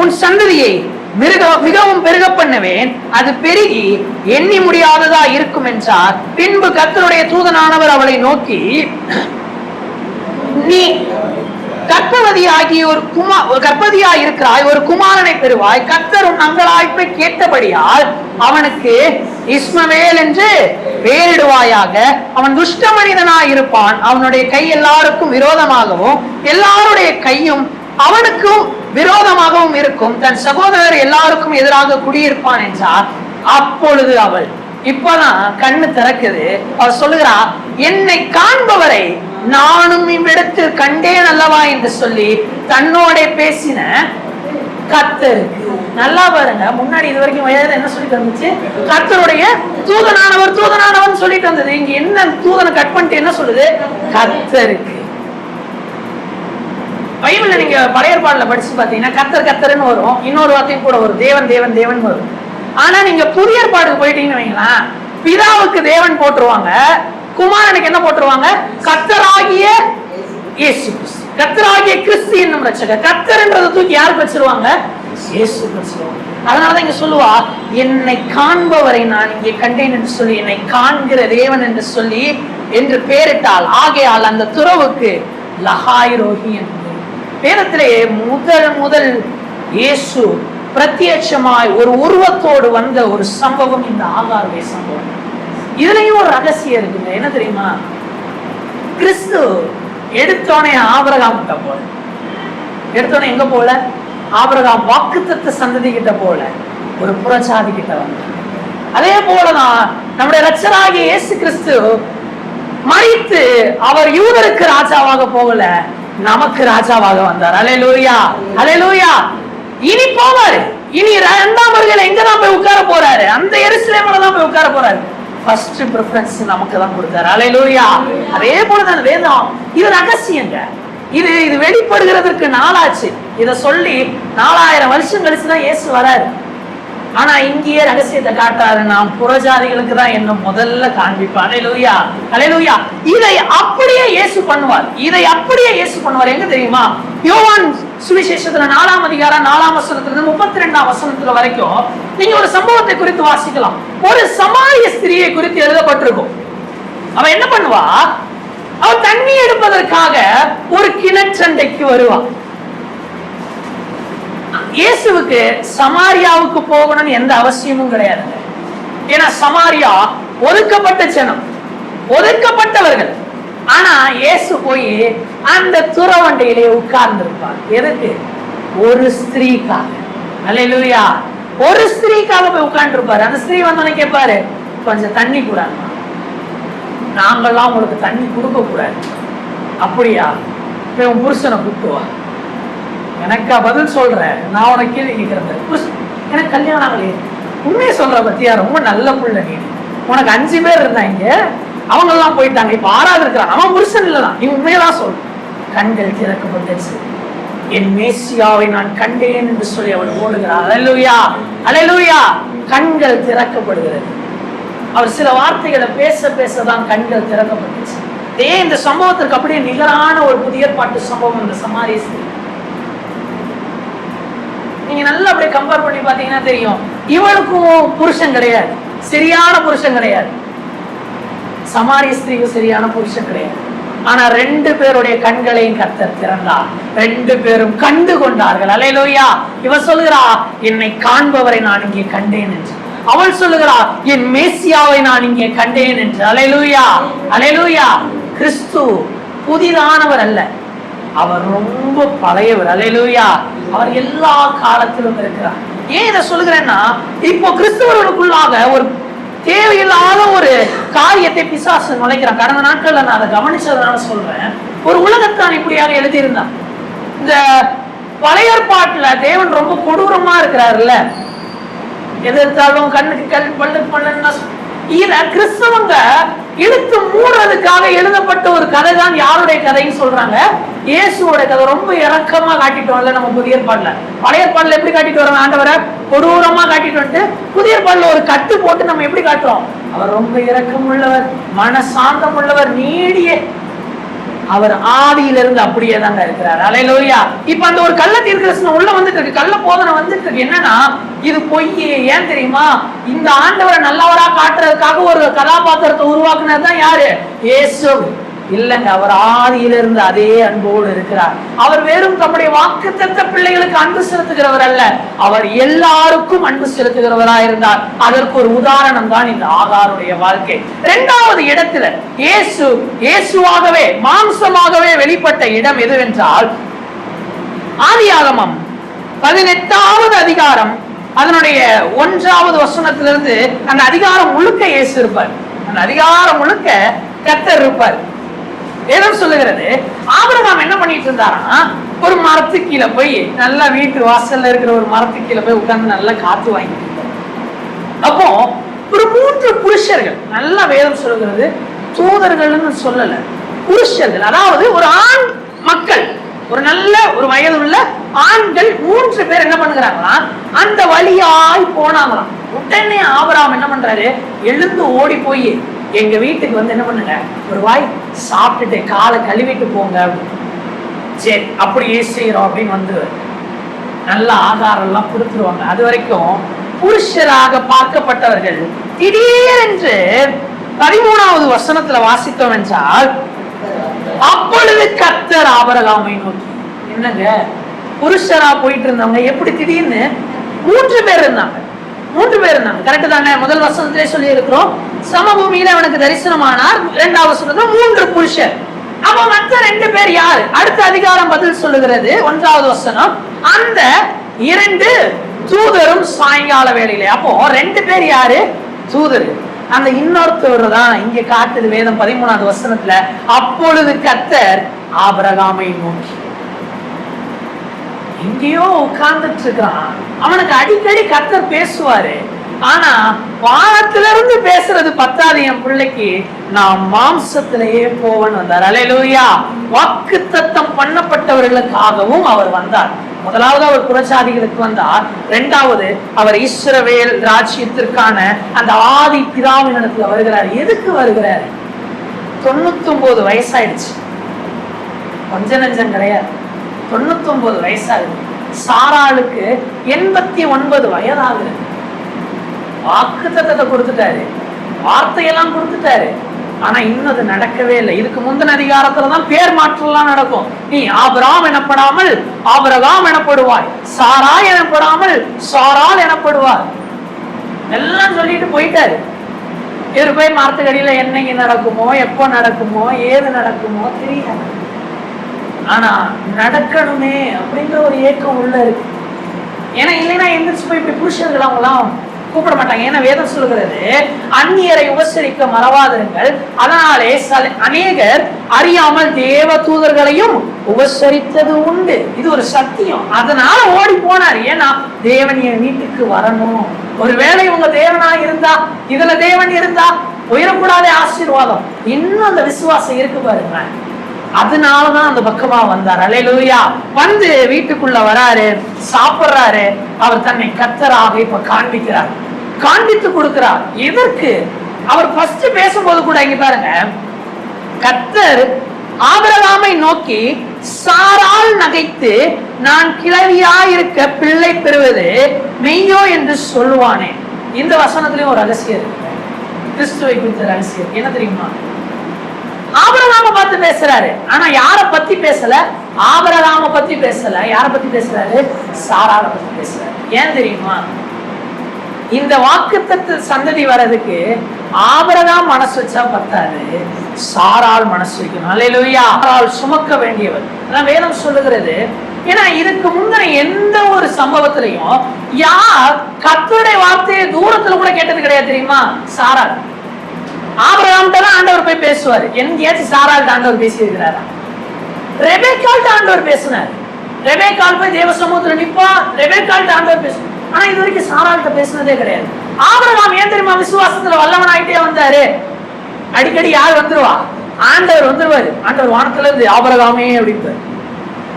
உன் சந்ததியை மிகவும் பெருக பண்ணுவேன், அது பெருகி எண்ணி முடியாததா இருக்கும் என்றார். பின்பு கர்த்தருடைய தூதனானவர் அவளை நோக்கி, நீ கர்ப்பவதியாய் இருக்கிறாய், ஒரு குமாரனை பெறுவாய், கர்த்தர் உன் அங்கலாய்ப்பை கேட்டபடியால் அவனுக்கு இஸ்மவேல் என்று பெயரிடுவாயாக. அவன் துஷ்ட மனிதனாய் இருப்பான், அவனுடைய கை எல்லாருக்கும் விரோதமாகவும் எல்லாருடைய கையும் அவனுக்கும் விரோதமாகவும் இருக்கும், தன் சகோதரர் எல்லாருக்கும் எதிராக குடியிருப்பான் என்றார். அப்பொழுது அவள் இப்பதான் கண்ணு திறக்குது. அவள் சொல்லுகிறா, என்னை காண்பவரை நானும் இவ்விடத்தில் கண்டேன் அல்லவா என்று சொல்லி தன்னோட பேசின கர்த்தருக்கு. நல்லா பாருங்க, முன்னாடி இது வரைக்கும் வயது என்ன சொல்லிட்டு இருந்துச்சு, கர்த்தருடைய தூதனானவர் தூதனானவன் சொல்லிட்டு இருந்தது. இங்க என்ன தூதனை கட் பண்ணிட்டு என்ன சொல்லுது, கர்த்தருக்கு. பைபிள்ல நீங்க பழைய ஏற்பாடுல படிச்சு பாத்தீங்கன்னா கர்த்தர் கர்த்தர்னு வரும், இன்னொரு வார்த்தையும் கூட வரும், தேவன் தேவன் தேவன் வரும். ஆனா நீங்க புதிய ஏற்பாடுக்கு போயிட்டீங்கன்னு வைங்களேன், பிதாவுக்கு தேவன் போட்டுருவாங்க, குமாரனுக்கு என்ன போட்டுருவாங்க, கர்த்தராகிய இயேசு கிறிஸ்து, கர்த்தராகிய கிறிஸ்து என்னும் ரட்சகர். கர்த்தர்ன்றதை தூக்கி யாருக்கு வச்சிருவாங்க, இயேசு வச்சிருவாங்க. அதனாலதான் இங்க சொல்லுவா, என்னை காண்பவரை நான் இங்கே கண்டேன் என்று சொல்லி, என்னை காண்கிற தேவன் என்று சொல்லி என்று பெயரிட்டால், ஆகையால் அந்த துறவுக்கு லகாய் ரோஹி என்று. வேதத்திலே முதல் இயேசு பிரத்யட்சமாய் ஒரு உருவத்தோடு வந்த ஒரு சம்பவம் இந்த ஆகாருடைய சம்பவம். இதுலயும் ஒரு ரகசியம் இருக்குங்க. என்ன தெரியுமா? கிறிஸ்து எடுத்தோனே ஆபிரகாம் கிட்ட போல, எடுத்தோடனே எங்க போல? ஆபிரகாம் வாக்குத்தத்த சந்ததி கிட்ட போல, ஒரு புறஜாதி கிட்ட வந்தார். அதே போலதான் நம்முடைய இரட்சகராகிய இயேசு கிறிஸ்து மரித்து அவர் யூதருக்கு ராஜாவாக போகல, நமக்கு ராஜாவாக வந்தார். அல்லேலூயா, அல்லேலூயா. இனி போவாரு, இனி இரண்டாம் வருகையில எங்கதான் போய் உட்கார போறாரு? அந்த எருசலேம்ல தான் போய் உட்கார போறாரு. ஃபர்ஸ்ட் பிரெஃபரன்ஸ் நமக்கு தான் கொடுத்தாரு. அல்லேலூயா. அதே போலதான் வேதம். இது ரகசியங்க. இது வெளிப்படுகிறதுக்கு நாளாச்சு. இத சொல்லி 4000 வருஷம் கழிச்சுதான் இயேசு வராரு. ஆனா இங்கேயே ரகசியத்தை காட்டாரு. நாம் புறஜாதிகளுக்கு தான் என்ன முதல்ல காண்பிப்பார். அல்லேலூயா, அல்லேலூயா. இதை அப்படியே இயேசு பண்ணுவார். இதை அப்படியே இயேசு பண்ணுவார். எங்க தெரியுமா? யோவான் சுவிசேஷத்துல 4ஆம் அதிகாரம் 4ஆம் வசனத்துல 32ஆம் வசனத்துல வரைக்கும் நீங்க ஒரு சம்பவத்தை குறித்து வாசிக்கலாம். ஒரு சமாரிய ஸ்திரியை குறித்து எழுதப்பட்டிருக்கும். அவன் என்ன பண்ணுவா? அவன் தண்ணி எடுப்பதற்காக ஒரு கிணற்றண்டைக்கு வருவான். இயேசுவுக்கு சமாரியாவுக்கு போகணும்னு எந்த அவசியமும் கிடையாது. ஏன்னா சமாரியா ஒதுக்கப்பட்ட ஜனம், ஒதுக்கப்பட்டவர்கள். ஆனா இயேசு போய் அந்த துறவண்டையிலே உட்கார்ந்து இருப்பார். எதுக்கு? ஒரு ஸ்திரீக்காக. அல்லேலூயா. ஒரு ஸ்திரீக்காக போய் உட்கார்ந்து இருப்பாரு. அந்த ஸ்திரீ வந்தோன்னு கேட்பாரு, கொஞ்சம் தண்ணி கூடாது. நாங்கெல்லாம் உங்களுக்கு தண்ணி கொடுக்க கூடாது. அப்படியா? உன் புருஷனை கூப்பிட்டுவா. எனக்கா பதில் சொல்றேன்? நான் உனக்கு கேள்வி கேட்கிறேன். எனக்கு கல்யாணம் ஆகலையே. உண்மையை சொல்ற பத்தியா? ரொம்ப நல்ல புள்ள நீ. உனக்கு 5 பேர் இருந்தாங்க, அவங்க எல்லாம் போயிட்டாங்க, இப்ப 6ஆவது இருக்கிறான். அவன் புருஷன் இல்லதான். நீ உண்மையெல்லாம் சொல். கண்கள் திறக்கப்பட்டுச்சு. என் மேசியாவை நான் கண்டேன் என்று சொல்லி அவள் ஓடுகிறார். அல்லேலூயா, அல்லேலூயா. கண்கள் திறக்கப்படுகிறது. அவர் சில வார்த்தைகளை பேசதான் கண்கள் திறக்கப்பட்டுச்சு. இந்த சம்பவத்திற்கு அப்படியே நிகரான ஒரு புதிய ஏற்பாட்டு சம்பவம் இந்த சமாரிய ஸ்திரீ. நீங்க நல்லா அப்படியே கம்பேர் பண்ணி பாத்தீங்கன்னா தெரியும். இவளுக்கும் புருஷன் கிடையாது, சரியான புருஷன் கிடையாது. சமாரிய ஸ்திரீக்கும் சரியான புருஷன் கிடையாது. ஆனா 2 பேருடைய கண்களையும் கர்த்தர் திறந்தார். 2 பேரும் கண்டு கொண்டார்கள். அல்லேலூயா. இவன் சொல்லுகிறா, என்னை காண்பவரை நான் இங்கே கண்டேன் என்று. அவள் சொல்லுகிறா, என் மேசியாவை நான் இங்கே கண்டேன் என்று. அல்லேலூயா, அல்லேலூயா. கிறிஸ்து புதிதானவர் அல்ல, அவர் ரொம்ப பழையவர். அல்லேலூயா. அவர் எல்லா காலத்திலும் இருக்கிறார். ஏன் இதை சொல்லுகிறேன்னா, இப்போ கிறிஸ்தவர்களுக்குள்ளாக ஒரு தேவையில்லாத ஒரு காரியத்தை பிசாசு நுழைக்கிறான். கடந்த நாட்கள்ல நான் அதை கவனிச்சதுனால சொல்றேன். ஒரு உலகத்தான் இப்படியாக எழுதியிருந்தான். இந்த பழைய ஏற்பாட்டுல தேவன் ரொம்ப கொடூரமா இருக்கிறாருல்ல, எதிர்த்தாலும் கண்ணுக்கு கல் பல்லுக்கு பல்லுன்னா. இத கிறிஸ்தவங்க இழுத்து மூடுறதுக்காக எழுதப்பட்ட ஒரு கதை தான். யாருடைய கதைன்னு சொல்றாங்க? இயேசுவோட கதை. ரொம்ப இறக்கமா காட்டிட்டோம்ல நம்ம புதிய ஏற்பாடுல. பழைய ஏற்பாடுல எப்படி காட்டிட்டு வரோம்? ஆண்டவரை கொடூரமா காட்டிட்டு வந்துட்டு புதிய ஏற்பாடுல ஒரு கட்டு போட்டு நம்ம எப்படி காட்டுறோம்? அவர் ரொம்ப இரக்கம் உள்ளவர், மனசாந்தம் உள்ளவர், நீடிய. அவர் ஆதியிலிருந்து அப்படியே தாங்க இருக்கிறார். அல்லேலூயா. இப்ப அந்த ஒரு கள்ள தீர்க்கதரிசனம் உள்ள வந்துட்டு இருக்கு, கள்ள போதனை வந்துட்டு இருக்கு. என்னன்னா, இது பொய். ஏன் தெரியுமா? இந்த ஆண்டவரை நல்லவரா காட்டுறதுக்காக ஒரு கதாபாத்திரத்தை உருவாக்குனது தான் யாரு? இயேசு. இல்லங்க, அவர் ஆதியிலிருந்து அதே அன்போடு இருக்கிறார். அவர் வெறும் தம்முடைய வாக்குத்தத்த பிள்ளைகளுக்கு அன்பு செலுத்துகிறவர் அல்ல, அவர் எல்லாருக்கும் அன்பு செலுத்துகிறவராக இருந்தார். அதற்கு ஒரு உதாரணம் தான் இந்த ஆகாருடைய வாழ்க்கை. 2வது இடத்துல இயேசுவாகவே மாம்சமாகவே வெளிப்பட்ட இடம் எதுவென்றால், ஆதியாகமம் 18வது அதிகாரம் அதனுடைய 1வது வசனத்திலிருந்து அந்த அதிகாரம் முழுக்க இயேசு இருப்பார். அந்த அதிகாரம் முழுக்க கர்த்தர் இருப்பார். வேதம் சொல்லுகிறது, ஆபிரகாம் என்ன பண்ணிட்டு இருந்தாரா? ஒரு மரத்துக்கு கீழே போய், நல்லா வீட்டு வாசல்ல இருக்கிற ஒரு மரத்துக்கு கீழே போய் உட்கார்ந்து நல்லா காத்து வாங்கிட்டு இருந்தார். அப்போ ஒரு 3 புருஷர்கள், நல்லா வேதம் சொல்லுகிறது தூதர்கள்னு சொல்லல, புருஷர்கள், அதாவது ஒரு ஆண் மக்கள், ஒரு நல்ல ஒரு வயது உள்ள ஆண்கள் 3 பேர் என்ன பண்ணுகிறாங்களா? அந்த வழியாய் போனாங்களாம். உடனே ஆபிரகாம் என்ன பண்றாரு? எழுந்து ஓடி போய், எங்க வீட்டுக்கு வந்து என்ன பண்ணுங்க, ஒரு வாய் சாப்பிட்டுட்டு காலை கழுவிட்டு போங்க. சரி, அப்படியே செய்யறோம் அப்படின்னு வந்து நல்ல ஆகாரம் எல்லாம் கொடுத்துருவாங்க. அது வரைக்கும் புருஷராக பார்க்கப்பட்டவர்கள் திடீரென்று 13வது வசனத்துல வாசித்தோம் என்றால், அப்பொழுது கர்த்தர் ஆபிரகாமை நோக்கி, என்னங்க புருஷரா போயிட்டு இருந்தவங்க எப்படி திடீர்னு 3 பேர் இருந்தாங்க. கரெக்ட் தானே? முதல் வசனத்திலே சொல்லி இருக்கிறோம், சமபூமியில அவனுக்கு தரிசனமானார். 2வது வசனத்துல 3 புருஷர். அப்ப மற்ற 2 பேர் யாரு? அடுத்த அதிகாரம் பதில் சொல்லுகிறது. 1வது வசனம், அந்த 2 தூதரும் சாயங்கால வேளையிலே. அப்போ 2 பேர் யாரு? தூதர். அந்த இன்னொருத்தவர் தான் இங்க காட்டுது வேதம் 13வது வசனத்துல, அப்பொழுது கர்த்தர் ஆபிரகாமை நோக்கி. எங்கேயோ உட்கார்ந்துட்டு இருக்கிறான். அவனுக்கு அடிக்கடி கர்த்தர் பேசுவாரு. ஆனா வானத்திலிருந்து பேசுறது பத்தாது, என் பிள்ளைக்கு நான் மாம்சத்திலேயே போவன் வந்தார். அல்லேலூயா. வாக்குத்தத்தம் பண்ணப்பட்டவர்களுக்காகவும் அவர் வந்தார். முதலாவது அவர் புறஜாதிகளுக்கு வந்தார். 2வது அவர் இஸ்ரவேல் ராஜ்யத்திற்கான அந்த ஆதி பிதாவினிடத்துல வருகிறார். எதுக்கு வருகிறார்? 99 வயசாயிடுச்சு. கொஞ்ச நெஞ்சம் கிடையாது. 99 வயசாகுது. சாராளுக்கு 89 வயதாகுது. வாக்குத்தத்தத்தை கொடுத்துட்டாரு, வார்த்தையெல்லாம் கொடுத்துட்டாரு. ஆனா இன்னும் அது நடக்கவே இல்லை. இதுக்கு முந்தின அதிகாரத்துலதான் பேர் மாற்றலாம் நடக்கும். நீ ஆபிரகாம் எனப்படாமல் ஆபிரகாம் எனப்படுவாய், சாரா எனப்படாமல் சாராள் எனப்படுவார். எல்லாம் சொல்லிட்டு போயிட்டாரு. இவர் போய் மரத்துக்கடியில என்னைக்கு நடக்குமோ, எப்போ நடக்குமோ, ஏது நடக்குமோ தெரியாது. ஆனா நடக்கணுமே அப்படிங்கிற ஒரு ஏக்கம் உள்ள இருக்கு. ஏன்னா இல்லைன்னா எந்திரிச்சு போய் இப்படி புருஷர்கள் அவங்களாம் கூப்பிட மாட்டாங்க. ஏன்னா வேதம் சொல்லுகிறது, அந்நியரை உபசரிக்க மறவாதிருங்கள், அதனாலே அநேகர் அறியாமல் தேவ தூதர்களையும் உபசரித்தது உண்டு. இது ஒரு சத்தியம். அதனால ஓடி போனார். ஏன்னா தேவன் என் வீட்டுக்கு வரணும். ஒருவேளை உங்க தேவனா இருந்தா, இதுல தேவன் இருந்தா உயரக்கூடாத ஆசீர்வாதம். இன்னும் அந்த விசுவாசம் இருக்கு பாருங்க. அதனாலதான் அந்த பக்கமா வந்தார். அல்லேலூயா. வந்து வீட்டுக்குள்ள வராரு, சாப்பிடுறாரு. அவர் தன்னை கர்த்தராக இப்ப காண்பிக்கிறார், காண்பித்து கொடுக்கிறார். எதற்கு? அவர் ஃபர்ஸ்ட் பேசும்போது கூட இங்க பாருங்க, கர்த்தர் ஆபிரகாமை நோக்கி, சாராள் நகைத்து நான் கிழவியாயிருக்க பிள்ளை பெறுவது மெய்யோ என்று சொல்லுவானே. இந்த வசனத்திலயும் ஒரு ரகசியம் இருக்கு, கிறிஸ்துவை குறித்த ரகசியம். என்ன தெரியுமா? ஆபிரகாம பார்த்து பேசுறாரு. ஆனா யார பத்தி பேசல? ஆபிரகாம பத்தி பேசல. யார பத்தி பேசுறாரு? சாராளை பத்தி பேசுறாரு. ஏன் தெரியுமா? இந்த வாக்குத்தத்த சந்ததி வர்றதுக்கு ஆபிரகாம் மனசு வச்சா பத்தாது, சாராள் மனசு வைக்கணும். அல்லேலூயா. சாராள் சுமக்க வேண்டியவர். அதான் வேதம் சொல்லுகிறது. ஏன்னா இதுக்கு முன்ன எந்த ஒரு சம்பவத்திலையும் யார் கர்த்தருடைய வார்த்தையை தூரத்துல கூட கேட்டது கிடையாது தெரியுமா? சாராள். ஆபிரகாம்கிட்ட ஆண்டவர் போய் பேசுவாரு. எங்கேயாச்சும் சாராள்கிட்ட ஆண்டவர் பேசி இருக்கிறாரா? ரெபெக்காள்கிட்ட ஆண்டவர் பேசினார். ரெபெக்காள் போய் தேவ சமூகத்துல நிப்பா, ரெபெக்காள்கிட்ட ஆண்டவர் பேசு. ஆனா இது வரைக்கும் சாராள்கிட்ட பேசினதே கிடையாது. ஆபிரகாம் ஏன் தெரியுமா விசுவாசத்துல வல்லவன் ஆயிட்டே வந்தாரு? அடிக்கடி யார் வந்துருவா? ஆண்டவர் வந்துருவாரு. ஆண்டவர் வானத்துல இருந்து ஆபிரகாமே அப்படிப்பாரு.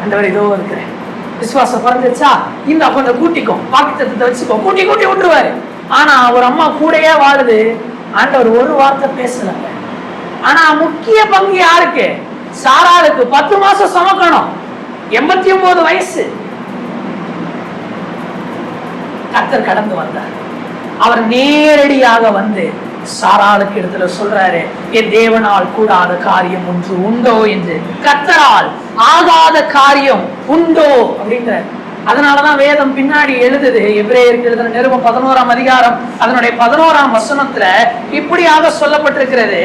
ஆண்டவர் இதோ இருக்கிறேன், விசுவாசம் குறைஞ்சிருச்சா, இந்த கொஞ்சம் கூட்டிக்கும், வாக்குத்தத்தத்தை வச்சுக்கோ, கூட்டி கூட்டி விட்டுருவாரு. ஆனா ஒரு அம்மா கூடயே வாழுது. ஆண்டவர் ஒரு வார்த்தை பேசல. ஆனா முக்கிய பங்கு யாருக்கு? சாராளுக்கு. 10 மாசம் சுமக்கணும், 89 வயசு. கர்த்தர் கடந்து வந்தார். அவர் நேரடியாக வந்து சாராளுக்கு இடத்துல சொல்றாரு, என் தேவனால் கூடாத காரியம் ஒன்று உண்டோ என்று, கர்த்தரால் ஆகாத காரியம் உண்டோ அப்படின்ற. அதனாலதான் வேதம் பின்னாடி எழுதுது. எபிரேயருக்கு எழுதுற நிருபம் 11ஆம் அதிகாரம் அதனுடைய 11ஆம் வசனத்துல இப்படியாக சொல்லப்பட்டிருக்கிறது.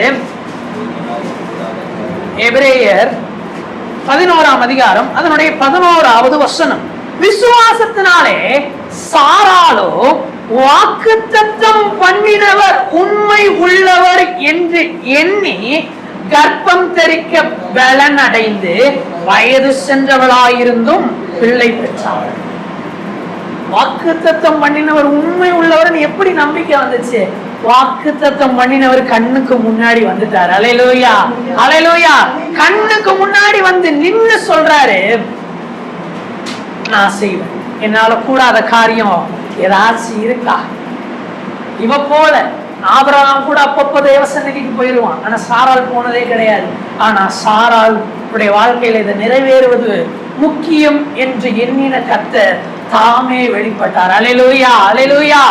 எபிரேயர் 11ஆம் அதிகாரம் அதனுடைய 11வது வசனம், விசுவாசத்தினாலே சாராளோ வாக்குத்தத்தம் பண்ணினவர் உண்மை உள்ளவர் என்று எண்ணி கர்ப்பம் தரிக்க பலன் அடைந்து வயது சென்றவளாயிருந்தும் பிள்ளை பெற்றார். வாக்குத்தத்தம் பண்ணினவர் உண்மை உள்ளவர் எப்படி நம்பிக்கை வந்துச்சு? வாக்குத்தத்தம் பண்ணினவர் கண்ணுக்கு முன்னாடி வந்துட்டார். அல்லேலூயா, அல்லேலூயா. கண்ணுக்கு முன்னாடி வந்து நின்னு சொல்றாரு, நான் செய்வேன். என்னால கூடாத காரியம் ஏதாச்சும் இருக்கா? இவ போல ஆபிரகாம் கூட அப்பப்போ தேவ சந்நிதிக்கு போயிடுவான். ஆனா சாராள் போனதே கிடையாது. ஆனா சாராள் வாழ்க்கையில இதை நிறைவேறுவது முக்கியம் என்று எண்ணின கர்த்தர் தாமே வெளிப்பட்டார். அல்லேலூயா, அல்லேலூயா.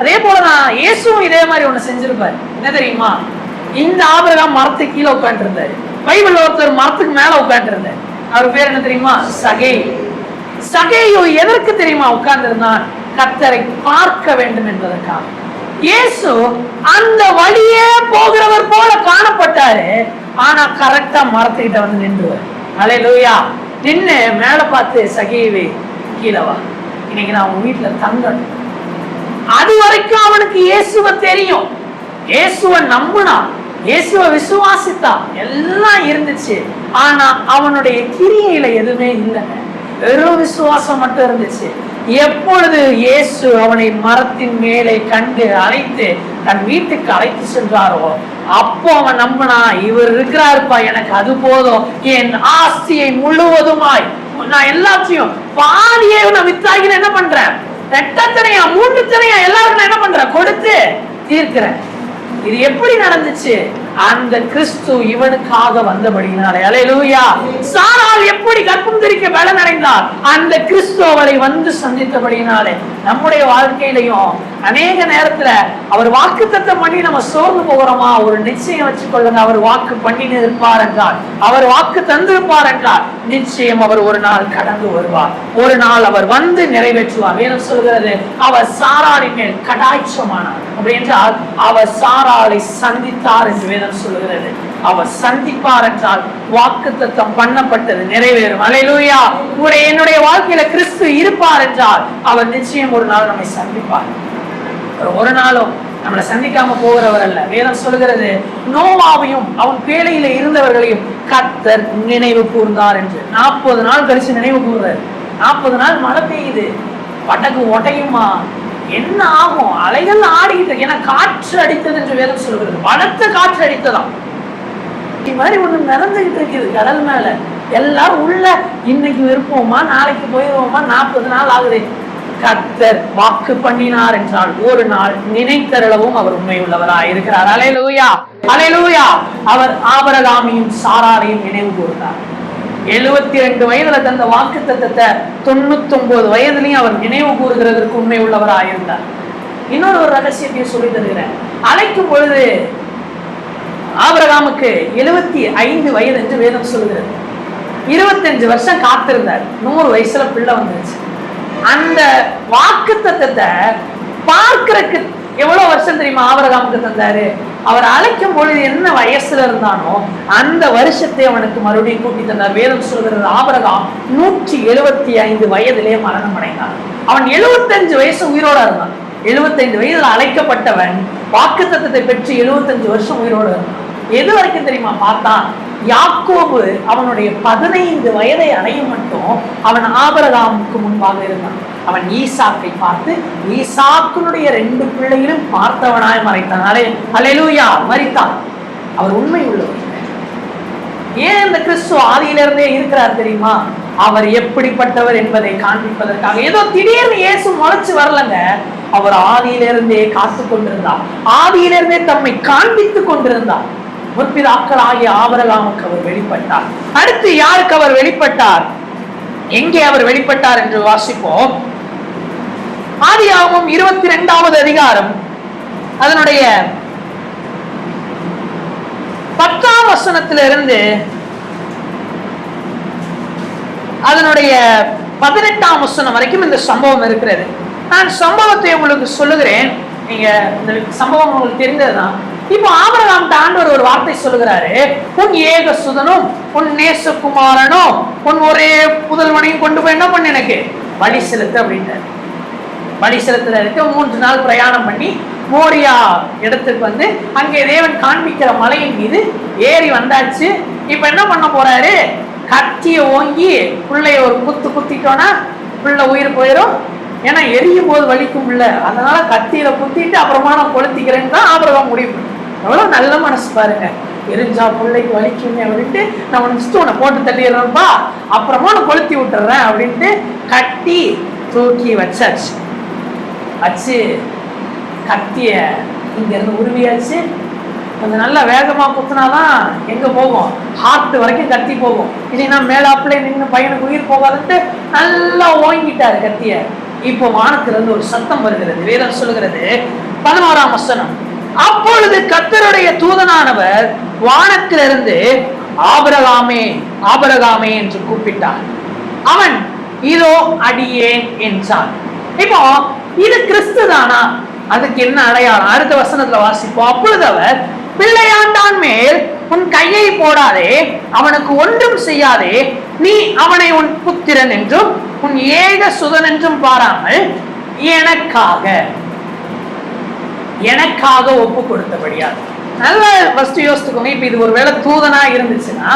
அதே போலதான் இயேசுவும் இதே மாதிரி ஒண்ணு செஞ்சிருப்பாரு. என்ன தெரியுமா? இந்த ஆபிரகாம் மரத்துக்கு கீழே உட்கார்ந்து இருந்தாரு. பைபிள்ல ஒருத்தர் மரத்துக்கு மேல உட்கார்ந்து இருந்தாரு. அவர் பேர் என்ன தெரியுமா? சகேயு. சகேயு எதற்கு தெரியுமா உட்கார்ந்து இருந்தான்? கர்த்தரை பார்க்க வேண்டும் என்பதற்காக. இயேசு அந்த வழியே போகிறவர் போல காணப்பட்டாரு. ஆனா கரெக்டா மரத்துக்கிட்ட வந்து நின்றுவார். அல்லேலூயா. நின்னு மேல பார்த்து, சகேயுவே கீழே வா, இன்னைக்கு நான் உங்க வீட்டுல தங்கணும். அது வரைக்கும் அவனுக்கு இயேசுவ தெரியும், இயேசுவ நம்புனா, இயேசுவ விசுவாசித்தா, எல்லாம் இருந்துச்சு. ஆனா அவனுடைய கிரியையில எதுவுமே இல்லைங்க, வெறும் விசுவாசம் மட்டும் இருந்துச்சு. எப்பொழுது இயேசு அவனை மரத்தின் மேலே கண்டு அழைத்து தன் வீட்டுக்கு அழைத்து சென்றாரோ, அப்போ அவன் நம்பினா, இவர் இருக்கிறாருப்பா, எனக்கு அது போதும், என் ஆஸ்தியை முழுவதுமாய், நான் எல்லாத்தையும் பாதியே நான் வித்தாகி என்ன பண்றேன், 2 தனையா 3 தனையா எல்லாருக்கும் நான் என்ன பண்றேன், கொடுத்து தீர்க்கிறேன். இது எப்படி நடந்துச்சு? அந்த கிறிஸ்து இவனுக்காக வந்தபடினாலே. அல்லேலூயா. சாராள் எப்படி கர்ப்பம் தரிக்க பலன் அடைந்தார்? அந்த கிறிஸ்து அவளை வந்து சந்தித்தபடினாலே. நம்முடைய வாழ்க்கையிலையும் அநேக நேரத்துல அவர் வாக்குத்தத்தம் பண்ணி நம்ம சோர்ந்து போகிறோமா? ஒரு நிச்சயம் வச்சுக்கொள்ளுங்க, அவர் வாக்கு பண்ணி இருப்பார் என்றால், அவர் வாக்கு தந்திருப்பார் என்றால், நிச்சயம் அவர் ஒரு நாள் கடந்து வருவார், ஒரு நாள் அவர் வந்து நிறைவேற்றுவார். வேதம் சொல்கிறது, அவர் சாராளின் மேல் கடாட்சமானார். அப்படி என்றால் அவர் சாராளை சந்தித்தார் என்று வேதம் சொல்லுகிறது. அவர் சந்திப்பார் என்றால் வாக்குத்தத்தம் பண்ணப்பட்டது நிறைவேறும். அல்லேலூயா. என்னுடைய வாழ்க்கையில கிறிஸ்து இருப்பார் என்றால் அவர் நிச்சயம் ஒரு நாள் நம்மை சந்திப்பார். ஒரு நாளும் நம்மளை சந்திக்காம போகிறவர் அல்ல. வேதம் சொல்லுகிறது, நோவாவையும் அவன் பேழையில இருந்தவர்களையும் கர்த்தர் நினைவு கூர்ந்தார் என்று. 40 நாள் கழிச்சு நினைவு கூர்றாரு. 40 நாள் மழை பெய்யுது, படகு உடையுமா, என்ன ஆகும், அலைகள் ஆடிக்கிட்டு, ஏன்னா காற்று அடித்தது என்று வேதம் சொல்லுகிறது. பலத்த காற்று அடித்ததாம். இது மாதிரி ஒண்ணு நடந்துகிட்டு இருக்குது கடல் மேல. எல்லாரும் உள்ள, இன்னைக்கு இருப்போமா, நாளைக்கு போயிருவோமா, 40 நாள் ஆகுது. கர்த்தர் வாக்கு பண்ணினார் என்றால் ஒரு நாள் நினைத்தரளவும் அவர் உண்மை உள்ளவராய் இருக்கிறார். அல்லேலூயா, அல்லேலூயா. அவர் ஆபிரகாமையும் சாராரையும் நினைவு கூர்ந்தார். 72 வயதுல தந்த வாக்குத்தத்தத்தை 99 வயதுலயும் அவர் நினைவு கூறுகிறதற்கு உண்மை உள்ளவராக இருந்தார். இன்னொரு ரகசியத்தையும் சொல்லி தருகிறேன். அழைக்கும் பொழுது ஆபிரகாமுக்கு 75 வயது என்று வேதம் சொல்லுகிறது. 25 வருஷம் காத்திருந்தார். 100 வயசுல பிள்ளை வந்துருச்சு. அந்த வாக்குத்தத்தத்தை பார்க்கிறதுக்கு எவ்வளவு வருஷம் தெரியுமா ஆபிரகாமுக்கு தந்தாரு? அவர் அழைக்கும் பொழுது என்ன வயசுல இருந்தானோ அந்த வருஷத்தை அவனுக்கு மறுபடியும் கூட்டி தந்தார். வேதம் சொல்கிறது, ஆபிரகாம் 175 வயதிலே மரணம் அடைந்தான். அவன் 75 வயசு உயிரோட இருந்தான். 75 வயதுல அழைக்கப்பட்டவன் வாக்குத்தத்தத்தை பெற்று 75 வருஷம் உயிரோடு இருந்தான். எது வரைக்கும் தெரியுமா பார்த்தான்? யாக்கோபு அவனுடைய 15 வயதை அடையும் மட்டும் அவன் ஆபிரகாமுக்கு முன்பாக இருந்தான். அவன் ஈசாக்கை பார்த்து ஈசாக்கினுடைய 2 பிள்ளைகளும் பார்த்தவனாய் மறைத்தான். அல்லேலூயா, மரித்தான். அவர் உண்மை உள்ளவர். ஏன் இந்த கிறிஸ்து ஆதியிலிருந்தே இருக்கிறார் தெரியுமா? அவர் எப்படிப்பட்டவர் என்பதை காண்பிப்பதற்காக. ஏதோ திடீர்னு இயேசு முளைச்சு வரலங்க, அவர் ஆதியிலிருந்தே காத்து கொண்டிருந்தார். ஆதியிலிருந்தே தம்மை காண்பித்துக் கொண்டிருந்தார். முற்பிதாக்கள் ஆகிய ஆபிரகாமுக்கு அவர் வெளிப்பட்டார். அடுத்து யாருக்கு அவர் வெளிப்பட்டார்? எங்கே அவர் வெளிப்பட்டார் என்று வாசிப்போம். ஆதியாகமம் 22வது அதிகாரம் அதனுடைய 10ஆம் வசனத்திலிருந்து அதனுடைய 18ஆம் வசனம் வரைக்கும் இந்த சம்பவம் இருக்கிறது. நான் சம்பவத்தை உங்களுக்கு சொல்லுகிறேன். நீங்க இந்த சம்பவம் உங்களுக்கு தெரிந்ததுதான். இப்போ ஆபிரகாம் ஆண்டவர் ஒரு வார்த்தை சொல்லுகிறாரு, உன் ஏக சுதனும் உன் நேசகுமாரனும் உன் ஒரே புதல்வனையும் கொண்டு போய் என்ன பண்ணு, எனக்கு வழி செலுத்து அப்படின்றார். வழி செலுத்துறதுக்கு 3 நாள் பிரயாணம் பண்ணி மோரியா இடத்துக்கு வந்து அங்கே தேவன் காண்பிக்கிற மலையின் மீது ஏறி வந்தாச்சு. இப்ப என்ன பண்ண போறாரு? கத்திய ஓங்கி பிள்ளைய ஒரு குத்திட்டோன்னா பிள்ளை உயிர் போயிடும். ஏன்னா எரியும் போது வலிக்கும் இல்ல, அதனால கத்தியில குத்திட்டு அப்புறமா நான் கொளுத்திக்கிறேன்னு தான் ஆபிரகாம் முடிவு. எவ்வளவு நல்ல மனசு பாருங்க. எரிஞ்சா பிள்ளைக்கு வலிக்குமே அப்படின்ட்டு நான் உன்னை போட்டு தள்ளிடுறேன்ப்பா, அப்புறமா நான் கொளுத்தி விட்டுறேன் அப்படின்ட்டு கட்டி தூக்கி வச்சாச்சு. வச்சு கத்திய இங்க இருந்து உருவியாச்சு. கொஞ்சம் நல்லா வேகமா குத்துனாதான் எங்க போகும், ஹார்ட் வரைக்கும் கத்தி போகும். இல்லைன்னா மேலாப்புல நின்று பையனுக்கு உயிர் போகாதுன்ட்டு நல்லா ஓங்கிட்டாரு கத்திய. இப்போ வானத்திலிருந்து ஒரு சத்தம் வருகிறது. வேதம் சொல்லுகிறது 11ஆம் வசனம், அப்பொழுது கர்த்தருடைய தூதனானவர் வானத்திலிருந்து ஆபிரகாமே ஆபிரகாமே என்று கூப்பிட்டார். அவன் இதோ அடியேன் என்றான். இப்போ இது கிறிஸ்து தானா? அதுக்கு என்ன அடையாளம்? அடுத்த வசனத்துல வாசிப்போம். அப்பொழுது அவர், பிள்ளையாண்டான் மேல் உன் கையை போடாதே, அவனுக்கு ஒன்றும் செய்யாதே, நீ அவனை உன் புத்திரன் என்றும் உன் ஏக சுதன் என்றும் பாராமல் எனக்காக ஒப்பு கொடுத்தபடியால். நல்லா ஃபர்ஸ்ட் யோசித்துக்கோங்க. இப்ப இது ஒருவேளை தூதனா இருந்துச்சுன்னா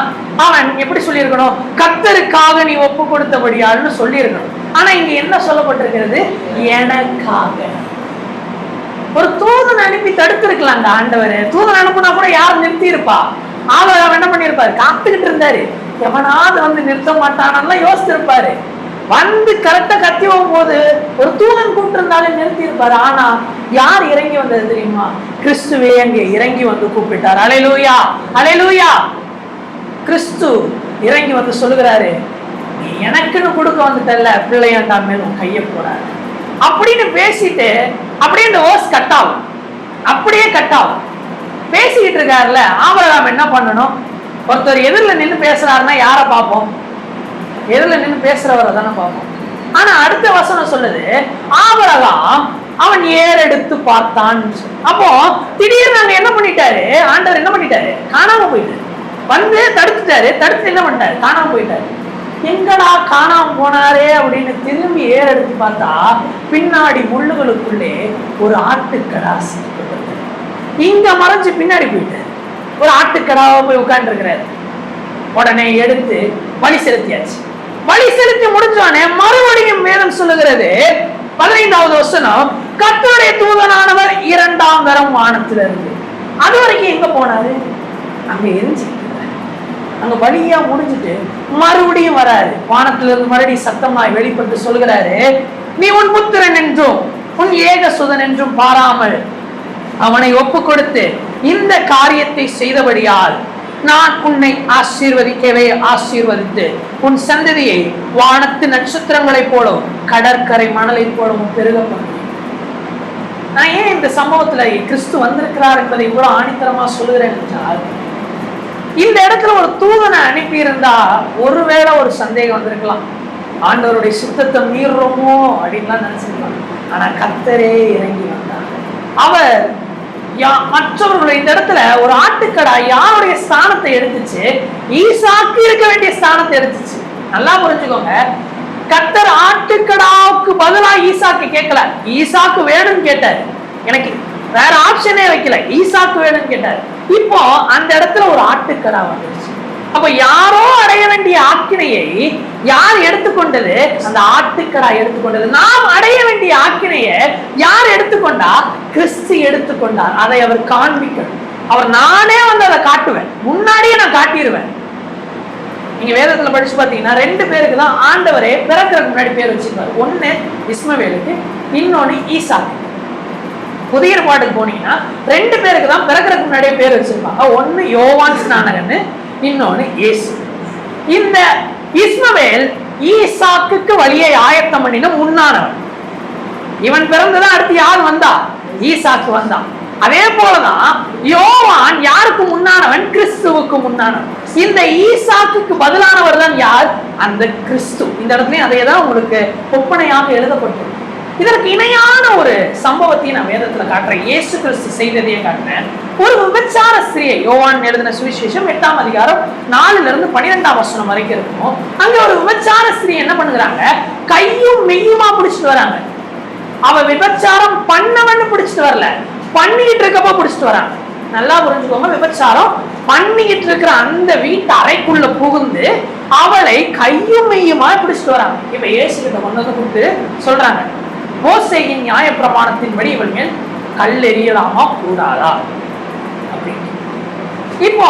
அவன் எப்படி சொல்லியிருக்கணும்? கர்த்தருக்காக நீ ஒப்பு கொடுத்தபடியால்னு சொல்லியிருக்கணும். ஆனா இங்க என்ன சொல்லப்பட்டிருக்கிறது? எனக்காக. ஒரு தூதன் அனுப்பி தடுத்திருக்கலாம் ஆண்டவர். தூதன் அனுப்புனா கூட யாரும் நிறுத்தி இருப்பா? ஆபிரகாம் என்ன பண்ணிருப்பாரு? காத்துக்கிட்டு இருந்தாரு. எவனாவது வந்து நிறுத்த மாட்டானா யோசிச்சிருப்பாரு. வந்து கரெக்டா கத்தி போது ஒரு தூதன் கூப்பிட்டு இருந்தாலும் நிறுத்தி இருப்பாரு. ஆனா யார் இறங்கி வந்தது தெரியுமா? கிறிஸ்துவே அங்கே இறங்கி வந்து கூப்பிட்டார். அல்லேலூயா, அல்லேலூயா. கிறிஸ்து இறங்கி வந்து சொல்லுகிறாரு, நீ எனக்குன்னு கொடுக்க வந்துட்டல்ல, பிள்ளையாண்டான் மேல உன் கையை போடாது அப்படின்னு பேசிட்டு அப்படியே இந்த ஓஸ் கட் ஆகும். அப்படியே கட் ஆகும். பேசிக்கிட்டு இருக்காருல்ல, ஆபிரகாம் என்ன பண்ணணும்? ஒருத்தர் எதிரில் நின்று பேசுறாருன்னா யாரை பார்ப்போம்? எதிரில் நின்று பேசுறவரை தானே பார்ப்போம். ஆனா அடுத்த வசனம் சொல்லுது, ஆபிரகாம் அவன் ஏறெடுத்து பார்த்தான். அப்போ திடீர்னு அங்க என்ன பண்ணிட்டாரு? ஆண்டவர் என்ன பண்ணிட்டாரு? காணாம போயிட்டாரு. வந்து தடுத்துட்டாரு. தடுத்து என்ன பண்ணிட்டாரு? காணாம போயிட்டாரு. எங்கடா காணாம போனாரே அப்படின்னு திரும்பி ஏறெடுத்து பார்த்தா பின்னாடி முள்ளுகளுக்குள்ளே ஒரு ஆட்டுக்கடா சிக்கப்பட்டது. இங்க மறைஞ்சு பின்னாடி போயிட்டாரு. ஒரு ஆட்டுக்கடாவை போய் உட்கார்ந்து இருக்கிறாரு. உடனே எடுத்து பலி செலுத்தியாச்சு. பலி செலுத்தி முடிஞ்சோடனே மறுபடியும் வேதம் சொல்லுகிறது 15வது வசனம், கர்த்தருடைய தூதனானவர் 2ஆம் தரம் வானத்துல இருந்து. அது வரைக்கும் எங்க போனாரு? அங்க எரிஞ்சுக்கிட்டு அங்க பலியா முடிஞ்சிட்டு மறுபடியும் வராரு. வானத்துல இருந்து மறுபடியும் சத்தமாய் வெளிப்பட்டு சொல்லுகிறாரு, நீ உன் புத்திரன் என்றும் உன் ஏக சுதன் என்றும் பாராமல் அவனை ஒப்பு கொடுத்து இந்த காரியத்தை செய்தபடியால் நான் உன்னை ஆசீர்வதிக்கவே ஆசீர்வதித்து உன் சந்ததியை வானத்து நட்சத்திரங்களை போலவும் கடற்கரை மணலை போலவும் பெருக பண்ணுவேன். நான் ஏன் இந்த சம்பவத்துல கிறிஸ்து வந்திருக்கிறார் என்பதை இவ்வளவு ஆணித்தரமா சொல்லுகிறேன் என்றால், இந்த இடத்துல ஒரு தூதனை அனுப்பி இருந்தா ஒருவேளை ஒரு சந்தேகம் வந்திருக்கலாம். ஆண்டவருடைய சித்தத்தை மீறுறோமோ அப்படின்லாம் நினைச்சிருக்கலாம். ஆனா கர்த்தரே இறங்கி வந்தார். அவர் மற்றவர்களுடைய இந்த இடத்துல ஒரு ஆட்டுக்கடா யாருடைய ஸ்தானத்தை எடுத்துச்சு? ஈசாக்கு இருக்க வேண்டிய ஸ்தானத்தை எடுத்துச்சு. நல்லா புரிஞ்சுக்கோங்க. கர்த்தர் ஆட்டுக்கடாவுக்கு பதிலா ஈசாக்கு கேட்கல. ஈசாக்கு வேணும்னு கேட்டாரு. எனக்கு வேற ஆப்ஷனே வைக்கல. ஈசாக்கு வேணும்னு கேட்டாரு. இப்போ அந்த இடத்துல ஒரு ஆட்டுக்கடா வந்துருச்சு. அப்ப யாரோ அடைய வேண்டிய ஆக்கினையை யார் எடுத்துக்கொண்டது? அந்த ஆட்டுக்கடா எடுத்துக்கொண்டது. நாம் அடைய வேண்டிய ஆக்கினையை யார் எடுத்துக்கொண்டா? கிறிஸ்து எடுத்துக்கொண்டார். அதை அவர் காண்பிக்கணும். அவர் நானே வந்து அதை காட்டுவேன், முன்னாடியே நான் காட்டிடுவேன். நீங்க வேதத்துல படிச்சு பாத்தீங்கன்னா 2 பேருக்கு தான் ஆண்டவரே பிறக்கிறதுக்கு முன்னாடி பேர் வச்சிருப்பாரு. ஒண்ணு இஸ்மவேலுக்கு, இன்னொன்னு ஈசாக்கு. புதிய ஏற்பாட்டுக்கு போனீங்கன்னா 2 பேருக்கு தான் பிறக்கிறதுக்கு முன்னாடியே பேர் வச்சிருப்பாங்க. ஒண்ணு யோவான் ஸ்நானகன், இன்னொன்னு இயேசு. இந்த இஸ்மவேல் ஈசாக்குக்கு வழியை ஆயத்தம் பண்ணின முன்னானவன். இவன் பிறந்ததான் அடுத்து யார் வந்தா? ஈசாக்கு வந்தான். அதே போலதான் யோவான் யாருக்கு முன்னானவன்? கிறிஸ்துவுக்கு முன்னானவன். இந்த ஈசாக்குக்கு பதிலானவர் தான் யார்? அந்த கிறிஸ்து. இந்த இடத்துலயும் அதே தான் உங்களுக்கு ஒப்பனையாக எழுதப்பட்டிருக்கு. இதற்கு இணையான ஒரு சம்பவத்தையும் நான் வேதத்துல காட்டுறேன். இயேசு கிறிஸ்து செய்ததையும் காட்டுறேன். ஒரு விபச்சார ஸ்திரியை, யோவான் எழுதின சுவிசேஷம் 8ஆம் அதிகாரம் 4ல இருந்து 12ஆம் வசனம் வரைக்கும் இருக்கும். அங்க ஒரு விபச்சார ஸ்திரீ என்ன பண்ணுகிறாங்க? கையும் மெய்யுமா பிடிச்சிட்டு வராங்க. அவ விபச்சாரம் பண்ணவன்னு பிடிச்சிட்டு வரல, பண்ணிக்கிட்டு இருக்கப்ப பிடிச்சிட்டு வராங்க. நல்லா புரிஞ்சுக்கோங்க. விபச்சாரம் பண்ணிக்கிட்டு இருக்கிற அந்த வீட்டு அறைக்குள்ள புகுந்து அவளை கையும் மெய்யுமா பிடிச்சிட்டு வராங்க. இப்ப இயேசு கிட்ட கொண்டு வந்து கூப்பிட்டு சொல்றாங்க, மோசேயின் நியாய பிரமாணத்தின்படி இவள் மேல் கல் எறியலாமா கூடாதா அப்படின்னு. இப்போ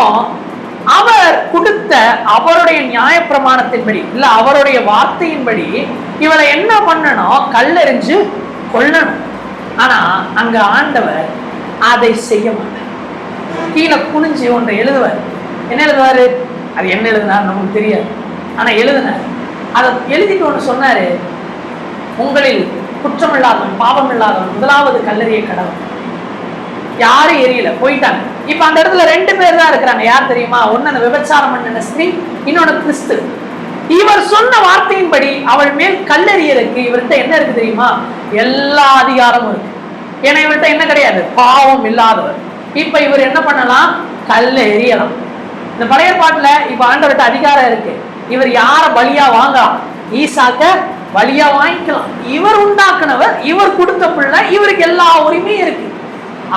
அவர் கொடுத்த அவருடைய நியாய பிரமாணத்தின்படி இல்ல அவருடைய வார்த்தையின்படி இவளை என்ன பண்ணணும்? கல்லெறிஞ்சு கொல்லணும். ஆனா அங்க ஆண்டவர் அதை செய்ய மாட்டார். கீழே குனிஞ்சு ஒன்றை எழுதுவார். என்ன எழுதுவாரு? அது என்ன எழுதுனார் நமக்கு தெரியாது. ஆனா எழுதினார். அதை எழுதிட்டு ஒண்ணு சொன்னாரு, உங்களில் குற்றமில்லாதவன் பாவம் இல்லாதவன் முதலாவது கல்லறிய கடவுள். யாரும் எரியல, போயிட்டாங்க. இப்ப அந்த இடத்துல 2 பேர் தான் இருக்கிறாங்க. யார் தெரியுமா? ஒன்னு அந்த விபச்சாரம் பண்ண ஸ்திரீ, இன்னொன்னு கிறிஸ்து. இவர் சொன்ன வார்த்தையின்படி அவள் மேல் கல்லெறியலுக்கு இவர்கிட்ட என்ன இருக்கு தெரியுமா? எல்லா அதிகாரமும் இருக்கு. ஏன்னா இவர்கிட்ட என்ன கிடையாது? பாவம் இல்லாதவர். இப்ப இவர் என்ன பண்ணலாம்? கல்ல எரியலாம். இந்த பழைய பாட்டுல இப்ப ஆண்டவர்கிட்ட அதிகாரம் இருக்கு. இவர் யார பலியா வாங்கலாம்? ஈசாக்க பலியா வாங்கிக்கலாம். இவர் உண்டாக்குனவர், இவர் கொடுத்த பிள்ளை, இவருக்கு எல்லா உரிமையும் இருக்கு.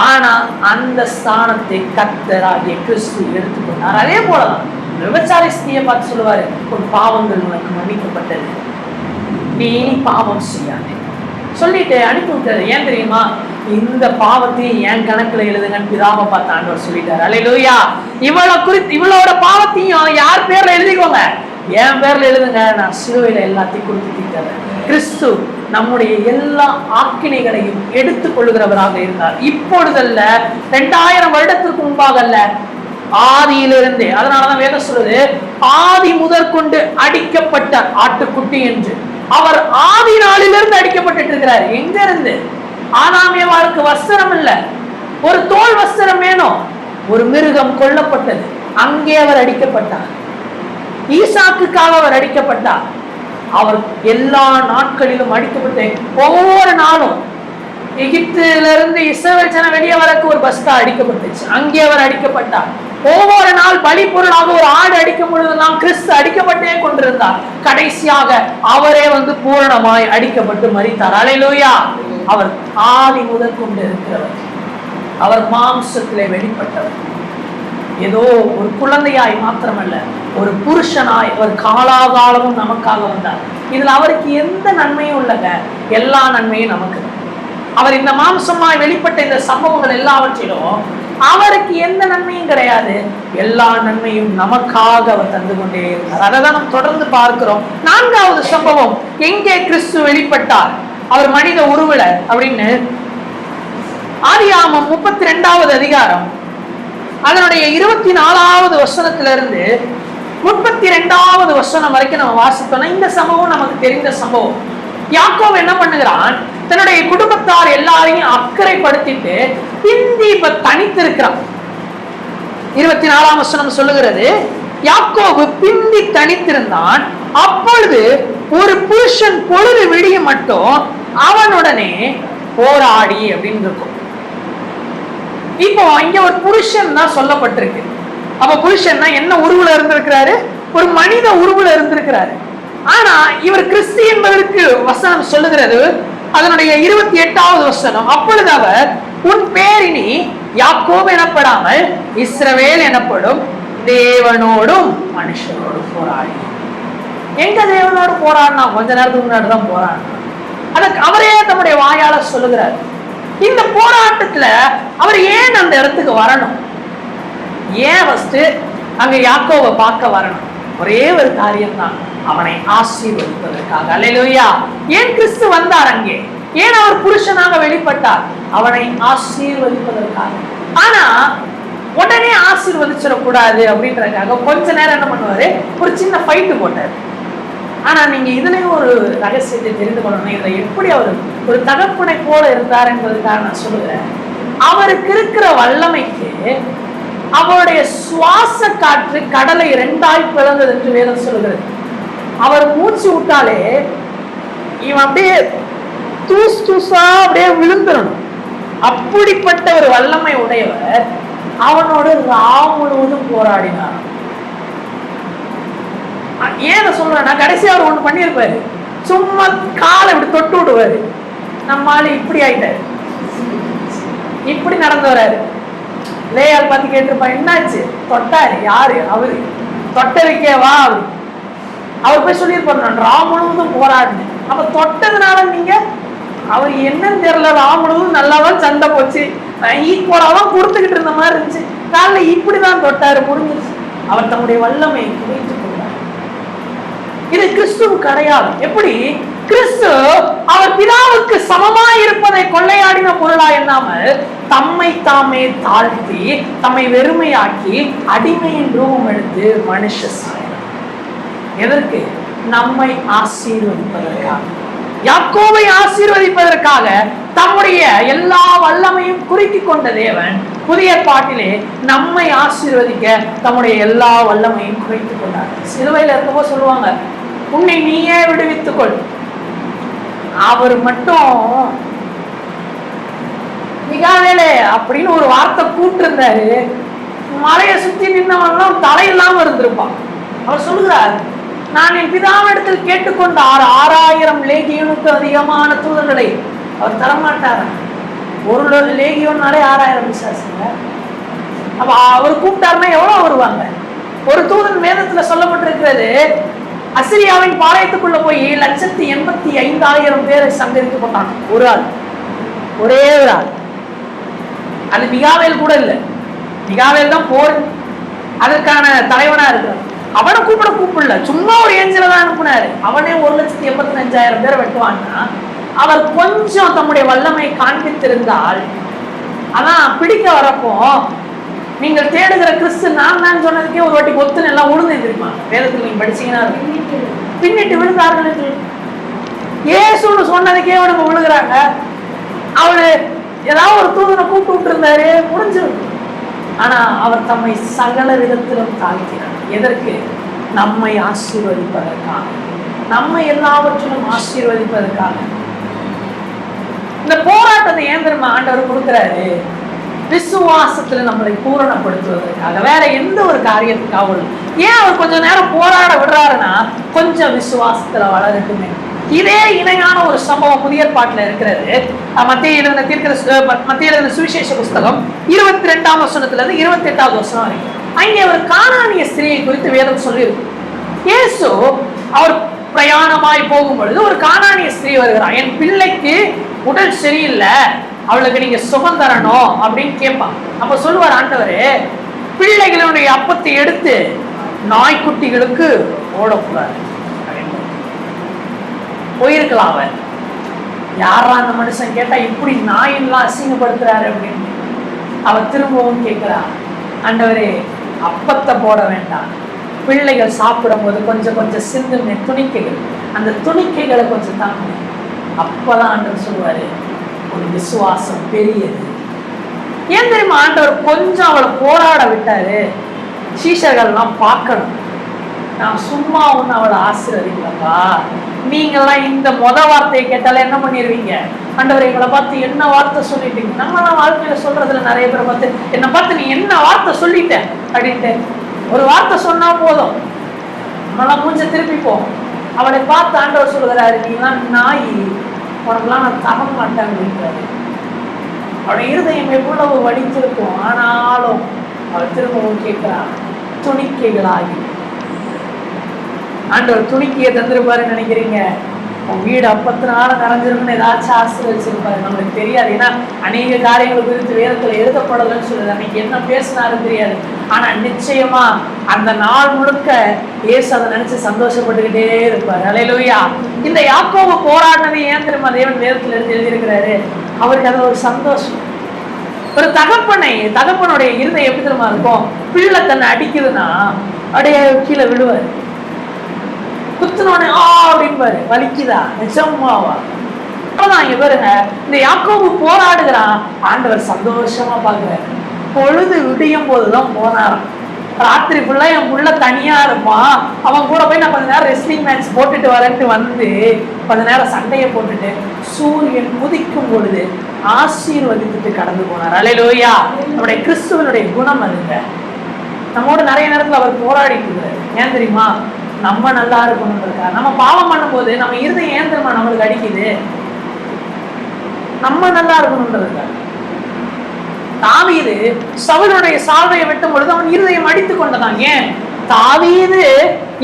ஆனா அந்த ஸ்தானத்தை கர்த்தராகிய கிறிஸ்து எடுத்துக்கொண்டார். அதே போலதான் விபச்சார ஸ்திரியை பார்த்து சொல்லுவாரு, உன் பாவங்கள் உனக்கு மன்னிக்கப்பட்டது, நீ இனி பாவம் செய்யாதே சொல்லிட்டு அனுப்பி விட்டாரு. ஏன் தெரியுமா? இந்த பாவத்தையும் என் கணக்குல எழுதுங்கன்னு பிதாவை பார்த்து ஆண்டவர் சொல்லிட்டாரு. அல்லேலூயா. இவளோட பாவத்தையும் யார் பேர்ல எழுதிக்கோங்க? என் பேர்ல எழுதுங்க, நான் சிலுவையில எல்லாத்தையும் கொடுத்து தீர்த்தேன். கிறிஸ்து நம்முடைய எல்லா ஆக்கினைகளையும் எடுத்துக் கொள்ளுகிறவராக இருந்தார். இப்பொழுதல்ல, 2000 வருடத்திற்கு முன்பாக அல்ல, ஆதியிலிருந்தே. அதனாலதான் வேதம் சொல்லுது, ஆதி முதற்கொண்டு அடிக்கப்பட்ட ஆட்டுக்குட்டி என்று. அவர் ஆதி நாளிலிருந்து அடிக்கப்பட்டு இருக்கிறார். எங்க இருந்து? ஆதாமியவாளுக்கு வஸ்திரம் இல்ல, ஒரு தோல் வஸ்திரம் வேணும். ஒரு மிருகம் கொல்லப்பட்டது, அங்கே அவர் அடிக்கப்பட்டார். ஈசாக்குக்காக அவர் அடிக்கப்பட்டார். அவர் எல்லா நாட்களிலும் அடிக்கப்பட்டு, ஒவ்வொரு நாளும் எகிப்திலிருந்து இஸ்ரவேல் ஜனம் வெளியே வரக்கு ஒரு பஸ்தா அடிக்கப்பட்டுச்சு, அங்கே அவர் அடிக்கப்பட்டார். ஒவ்வொரு நாள் பலி பொருளாக ஒரு ஆடு அடிக்கும் பொழுதெல்லாம் கிறிஸ்து அடிக்கப்பட்டே கொண்டிருந்தார். கடைசியாக அவரே பூரணமாய் அடிக்கப்பட்டு மரித்தார். அல்லேலூயா. அவர் ஆதி முதல் கொண்டு இருக்கிறவர். அவர் மாம்சத்திலே வெளிப்பட்டவர். ஏதோ ஒரு குழந்தையாய் மாத்திரமல்ல, ஒரு புருஷனாய் அவர் காலாகாலமும் நமக்காக வந்தார். இதுல அவருக்கு எந்த நன்மையும் இல்லைங்க, எல்லா நன்மையும் நமக்கு. அவர் இந்த மாம்சமாய் வெளிப்பட்ட இந்த சம்பவங்கள் எல்லாவற்றிலும் அவருக்கு எந்த நன்மையும் கிடையாது, எல்லா நன்மையும் நமக்காக அவர் தந்து கொண்டே இருந்தார். அதை தான் நம்ம தொடர்ந்து பார்க்கிறோம். 4வது சம்பவம், எங்கே கிறிஸ்து வெளிப்பட்டார்? அவர் மனித உருவில அப்படின்னு ஆதியாகமம் 32வது அதிகாரம் அதனுடைய 24வது வசனத்திலிருந்து 32வது வசனம் வரைக்கும் நம்ம வாசித்தோம்னா இந்த சம்பவம் நமக்கு தெரிந்த சம்பவம். யாக்கோபு என்ன பண்ணுகிறான்? தன்னுடைய குடும்பத்தார் எல்லாரையும் அக்கறைப்படுத்திட்டு பிந்தி தனித்து இருக்கிறான். 24ஆம் வசனம் சொல்லுகிறது, யாக்கோபு பிந்தி தனித்திருந்தான். அப்பொழுது ஒரு புருஷன் பொழுது விடிய மட்டும் அவனுடனே போராடி அப்படின்னு இருக்கும். இப்போ இங்க ஒரு புருஷன் தான் சொல்லப்பட்டிருக்கு. அப்ப புருஷன்னா என்ன உருவுல இருந்திருக்கிறாரு? ஒரு மனித உருவுல இருந்திருக்கிறாரு. ஆனா இவர் கிறிஸ்து என்பதற்கு வசனம் சொல்லுகிறது, அதனுடைய 28வது வசனம், அப்பொழுது அவர் உன் பேரினி யாக்கோபு எனப்படாமல் இஸ்ரவேல் எனப்படும், தேவனோடும் மனுஷனோடும் போராடி. எங்க தேவனோடு போராடினா? கொஞ்ச நேரத்துக்கு முன்னாடி தான் போராடினா. அதுக்கு அவரே தம்முடைய வாயால சொல்லுகிறார். இந்த போராட்டத்துல அவர் ஏன் அந்த இடத்துக்கு வரணும்? ஏன் ஃபர்ஸ்ட் அங்க யாக்கோபை பார்க்க வரணும்? ஒரே ஒரு காரியம் தான், அவனை ஆசீர்வதிப்பதற்காக. அல்லேலூயா. ஏன் கிறிஸ்து வந்தார் அங்கே? ஏன் அவர் புருஷனாக வெளிப்பட்டார்? அவனை ஆசீர்வதிப்பதற்காக. ஆனா உடனே ஆசீர்வதிச்சிடக்கூடாது அப்படின்றதுக்காக கொஞ்ச நேரம் என்ன பண்ணுவாரு? ஒரு சின்ன ஃபைட்டு போட்டார். ஆனா நீங்க இதுலயும் ஒரு ரகசியத்தை தெரிந்து கொள்ளணும். இதுல எப்படி அவர் ஒரு தகப்பனை போல இருந்தார் என்பதற்காக நான் சொல்லுகிறேன். அவருக்கு இருக்கிற வல்லமைக்கு அவருடைய சுவாச காற்று கடலை 2ஆய் பிளந்தது என்று வேதம் சொல்லுகிறது. அவர் மூச்சு விட்டாலே இவன் அப்படியே தூசு தூசா அப்படியே விழுந்துடணும். அப்படிப்பட்ட ஒரு வல்லமை உடையவர் அவனோடு ராம் முழுவதும் போராடினார். ஏன் சொல்றேன்னா, கடைசி அவர் ஒண்ணு பண்ணிருப்பாரு, சும்மா காலை இப்படி தொட்டு விடுவாரு. நம்மால இப்படி ஆயிட்டாரு, இப்படி நடந்து வராரு. லேயால் பார்த்து கேட்டிருப்பா, என்னாச்சு? தொட்டாரு. யாரு? அவரு. தொட்டதுக்கேவா? அவர் போய் சொல்லியிருப்பாரு, நான் ராம் முழுவதும் போராடினேன். அப்ப தொட்டதுனால நீங்க, அவர் என்னன்னு தெரியல, ராம் முழுவதும் நல்லாதான் சண்டை போச்சு, ஈக்குவலாதான் கொடுத்துக்கிட்டு இருந்த மாதிரி இருந்துச்சு, காலைல இப்படிதான் தொட்டாரு, முடிஞ்சிருச்சு. அவர் தன்னுடைய வல்லமை குறைத்துக் கொண்டார். இது கிறிஸ்துவுக்கு அடையாளம். எப்படி? கிறிஸ்து அவர் பிதாவுக்கு சமமாய் இருப்பதை கொள்ளையாடின பொருளா எண்ணாமல் தம்மை தாமே தாழ்த்தி தம்மை வெறுமையாக்கி அடிமையின் ரூபம் எடுத்து மனுஷ சாயல். எதற்கு? நம்மை ஆசீர்வதிப்பதற்காக. யாக்கோபை ஆசீர்வதிப்பதற்காக தம்முடைய எல்லா வல்லமையும் குறுக்கி கொண்ட தேவன் புதிய பாட்டிலே நம்மை ஆசீர்வதிக்க தம்முடைய எல்லா வல்லமையும் குறைத்துக் கொண்டார். சிலுவையில் இருக்கும்போது சொல்லுவாங்க, உன்னை நீயே விடுவித்துக் கொள். அவர் மட்டும் மிகாவேலே அப்படின்னு ஒரு வார்த்தை கூப்பிட்டு மலையை சுத்தி நின்னவெல்லாம் தலையில்லாம இருந்திருப்பான். அவர் சொல்லுகிறார், நான் என் பிதாவிடத்தில் கேட்டுக்கொண்ட 6000 லேகியோனுக்கு அதிகமான தூதர்களை அவர் தரமாட்டார். ஒரு லேகியோனாலே 6000 விசுவாசிங்க. அப்ப அவர் கூப்பிட்டாருன்னா எவ்வளவு வருவாங்க? ஒரு தூதன் வேதத்துல சொல்லப்பட்டிருக்கிறது, அசிரியாவின் பாளையத்துக்குள்ள போய் 1,85,000 பேரை சங்கரித்து போட்டான். ஒரு ஆள், ஒரே ஒரு ஆள். அது மிகாவேல் கூட இல்லை. மிகாவேல் தான் போர் அதற்கான தலைவனா இருக்கிறார். அவனை கூப்பிடல, சும்மா ஒரு ஏஞ்சலை தான் அனுப்புனாரு. அவனே 1,85,000 பேரை வெட்டுவான்னா அவர் கொஞ்சம் தம்முடைய வல்லமை காண்பித்திருந்தால், அதான் பிடிக்க வரப்போ நீங்கள் தேடுகிற கிறிஸ்து நான் தான் சொன்னதுக்கே ஒரு வாட்டி ஒத்துன்னு எல்லாம் உழுந்து தெரியுமா? வேதத்தில் நீங்க படிச்சீங்கன்னா பின்னிட்டு விழுந்தார்கள். ஏசுன்னு சொன்னதுக்கே அவனுக்கு விழுகிறாங்க. அவரு ஏதாவது ஒரு தூதனை கூப்பிட்டு விட்டு இருந்தாரு, முடிஞ்சிருக்கு. ஆனா அவர் தம்மை சகல விதத்திலும் தாழ்த்தினார். எதற்கு? நம்மை ஆசீர்வதிப்பதற்காக, நம்மை எல்லாவற்றிலும் ஆசீர்வதிப்பதற்காக. இந்த போராட்டத்தை ஏன் தெரியுமா ஆண்டவர் கொடுக்கிறாரு? விசுவாசத்துல நம்மளை பூரணப்படுத்துவதற்காக, வேற எந்த ஒரு காரியத்துக்காக. ஏன் அவர் கொஞ்ச நேரம் போராட விடுறாருன்னா, கொஞ்சம் விசுவாசத்துல வளரட்டுமே. இதே இணையான ஒரு சம்பவம் புதிய பாட்டுல இருக்கிறது. மத்திய எழுதின சுவிசேஷ புஸ்தகம் 22ஆம் வசனத்துல இருந்து 28வது வசனம் வரைக்கும். அங்கே அவர் கானானிய ஸ்திரியை குறித்து வேதம் சொல்லியிருக்கு. இயேசு அவர் பிரயாணமாய் போகும் பொழுது ஒரு கானானிய ஸ்திரீ வருகிறார். என் பிள்ளைக்கு உடல் சரியில்லை, அவளுக்கு நீங்க சுகம் தரணும் அப்படின்னு கேட்பான். அப்ப சொல்லுவார் ஆண்டவரே, பிள்ளைகளுடைய அப்பத்தை எடுத்து நாய்க்குட்டிகளுக்கு ஓடக்கூடாது. போயிருக்கலாம். அவன் யாரா அந்த மனுஷன் கேட்டா இப்படி நாயெல்லாம் அசிங்கப்படுத்துறாரு அப்படின்னு. அவன் திரும்பவும் கேட்கிறா, ஆண்டவரே அப்பத்தை போட வேண்டாம், பிள்ளைகள் சாப்பிடும் போது கொஞ்சம் கொஞ்சம் சிந்துமே துணிக்கைகள், அந்த துணிக்கைகளை கொஞ்சம் தாங்க. அப்பதான் ஆண்டவர் சொல்லுவாரு, ஒரு விசுவாசம் பெரியது. ஏன் தெரியுமா ஆண்டவர் கொஞ்சம் அவளை போராட விட்டாரு? சீஷர்கள்லாம் பார்க்கணும், நான் சும்மா ஒண்ணு அவளை ஆசீர்வதிக்கலப்பா. நீங்கெல்லாம் இந்த வார்த்தையை கேட்டாலே என்ன பண்ணிடுவீங்க? ஆண்டவர் எங்களை பார்த்து என்ன வார்த்தை சொல்லிட்டீங்க? நம்மளாம் வாழ்க்கையில சொல்றதுல நிறைய பேரை பார்த்து என்னை பார்த்து நீ என்ன வார்த்தை சொல்லிட்ட அப்படின்ட்டு ஒரு வார்த்தை சொன்னா போதும், நம்மளாம் மூஞ்ச திருப்பிப்போம். அவளை பார்த்து ஆண்டவர் சொல்லுகிறாரு, நீலாம் நாய், உனக்குலாம் நான் தர மாட்டேன் அப்படின்றாரு. அவளுடைய இருதயம் எவ்வளவு வடித்திருக்கும். ஆனாலும் அவள் திரும்பவும் கேட்கிறான், துணிக்கைகளாகி. ஆண்டவர் துணிக்கையை தந்திருப்பாருன்னு நினைக்கிறீங்க? உன் வீடு 50 நிறைஞ்சிருக்குன்னு ஏதாச்சும் ஆசீர்வதிச்சிருப்பாரு, நம்மளுக்கு தெரியாது. ஏன்னா அநேக காரியங்கள் குறித்து வேதத்துல எழுதப்படலன்னு சொல்லுது. அன்னைக்கு என்ன பேசினாருன்னு தெரியாது. ஆனா நிச்சயமா அந்த நாள் முழுக்க இயேசு அதை நினைச்சு சந்தோஷப்பட்டுக்கிட்டே இருப்பாரு. அல்லேலூயா. இந்த யாக்கோபு போராடினதை ஏன் தெரியுமா தேவன் வேதத்துல எழுதியிருக்கிறாரு? அவருக்கு அதுல ஒரு சந்தோஷம். ஒரு தகப்பனுடைய இருதயம் எப்படி தெரியுமா இருக்கும்? பிள்ளை தன்னை அடிக்குதுன்னா அப்படியே கீழே விழுவாரு, குத்துனோடனே அப்படின்பாரு, வலிக்குதா நிஜமாவா? இங்க பாருங்க, இந்த யாக்கோபு போராடுகிறான், ஆண்டவர் சந்தோஷமா பாக்குறாரு. பொழுது விடியும் போதுதான் போனாராம். ராத்திரி ஃபுல்லா என் புள்ள தனியா இருப்பான், அவன் கூட போய் நான் கொஞ்ச நேரம் ரெஸ்லிங் மேட்ச் போட்டுட்டு வரேன்ட்டு வந்து கொஞ்ச நேரம் சண்டையை போட்டுட்டு சூரியன் உதிக்கும் பொழுது ஆசீர்வதித்துட்டு கடந்து போனார். அல்லேலூயா. நம்முடைய கிறிஸ்துவனுடைய குணம் அதுங்க. நம்மோட நிறைய நேரத்துல அவர் போராடிட்டு இருக்கிறார். ஏன் தெரியுமா? நம்ம நல்லா இருக்கணும்ன்றதுக்கா. நம்ம பாவம் பண்ணும் போது நம்ம இருதயம் ஏன் தெரியுமா நம்மளுக்கு அடிக்குது? நம்ம நல்லா இருக்கணும்ன்றதுக்கா. தாவீது சவுலுடைய சால்வையை வெட்டும் பொழுது அவன் இருதயம் அடித்துக் கொண்டதான். ஏன்? தாவீது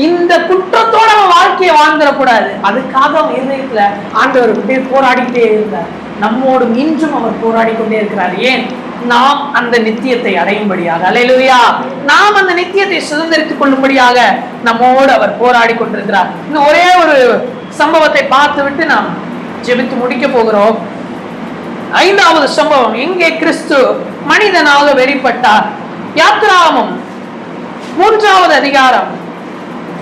இந்த குற்றத்தோட அவன் வாழ்க்கையை வாழ்ந்துடக்கூடாது, அதுக்காக அவன் இருதயத்துல ஆண்டவர் போராடிட்டே இருந்தார். நம்மோடு இன்றும் அவர் போராடி கொண்டே இருக்கிறார். ஏன்? நாம் அந்த நித்தியத்தை அடையும்படியாக. அல்லேலூயா. நாம் அந்த நித்தியத்தை சுதந்திரித்துக் கொள்ளும்படியாக நம்மோடு அவர் போராடி கொண்டிருக்கிறார். இன்னும் ஒரே ஒரு சம்பவத்தை பார்த்து விட்டு நாம் ஜெபித்து முடிக்க போகிறோம். 5வது சம்பவம், எங்கே கிறிஸ்து மனிதனாக வெளிப்பட்டார். யாத்திராகமம் 3வது அதிகாரம்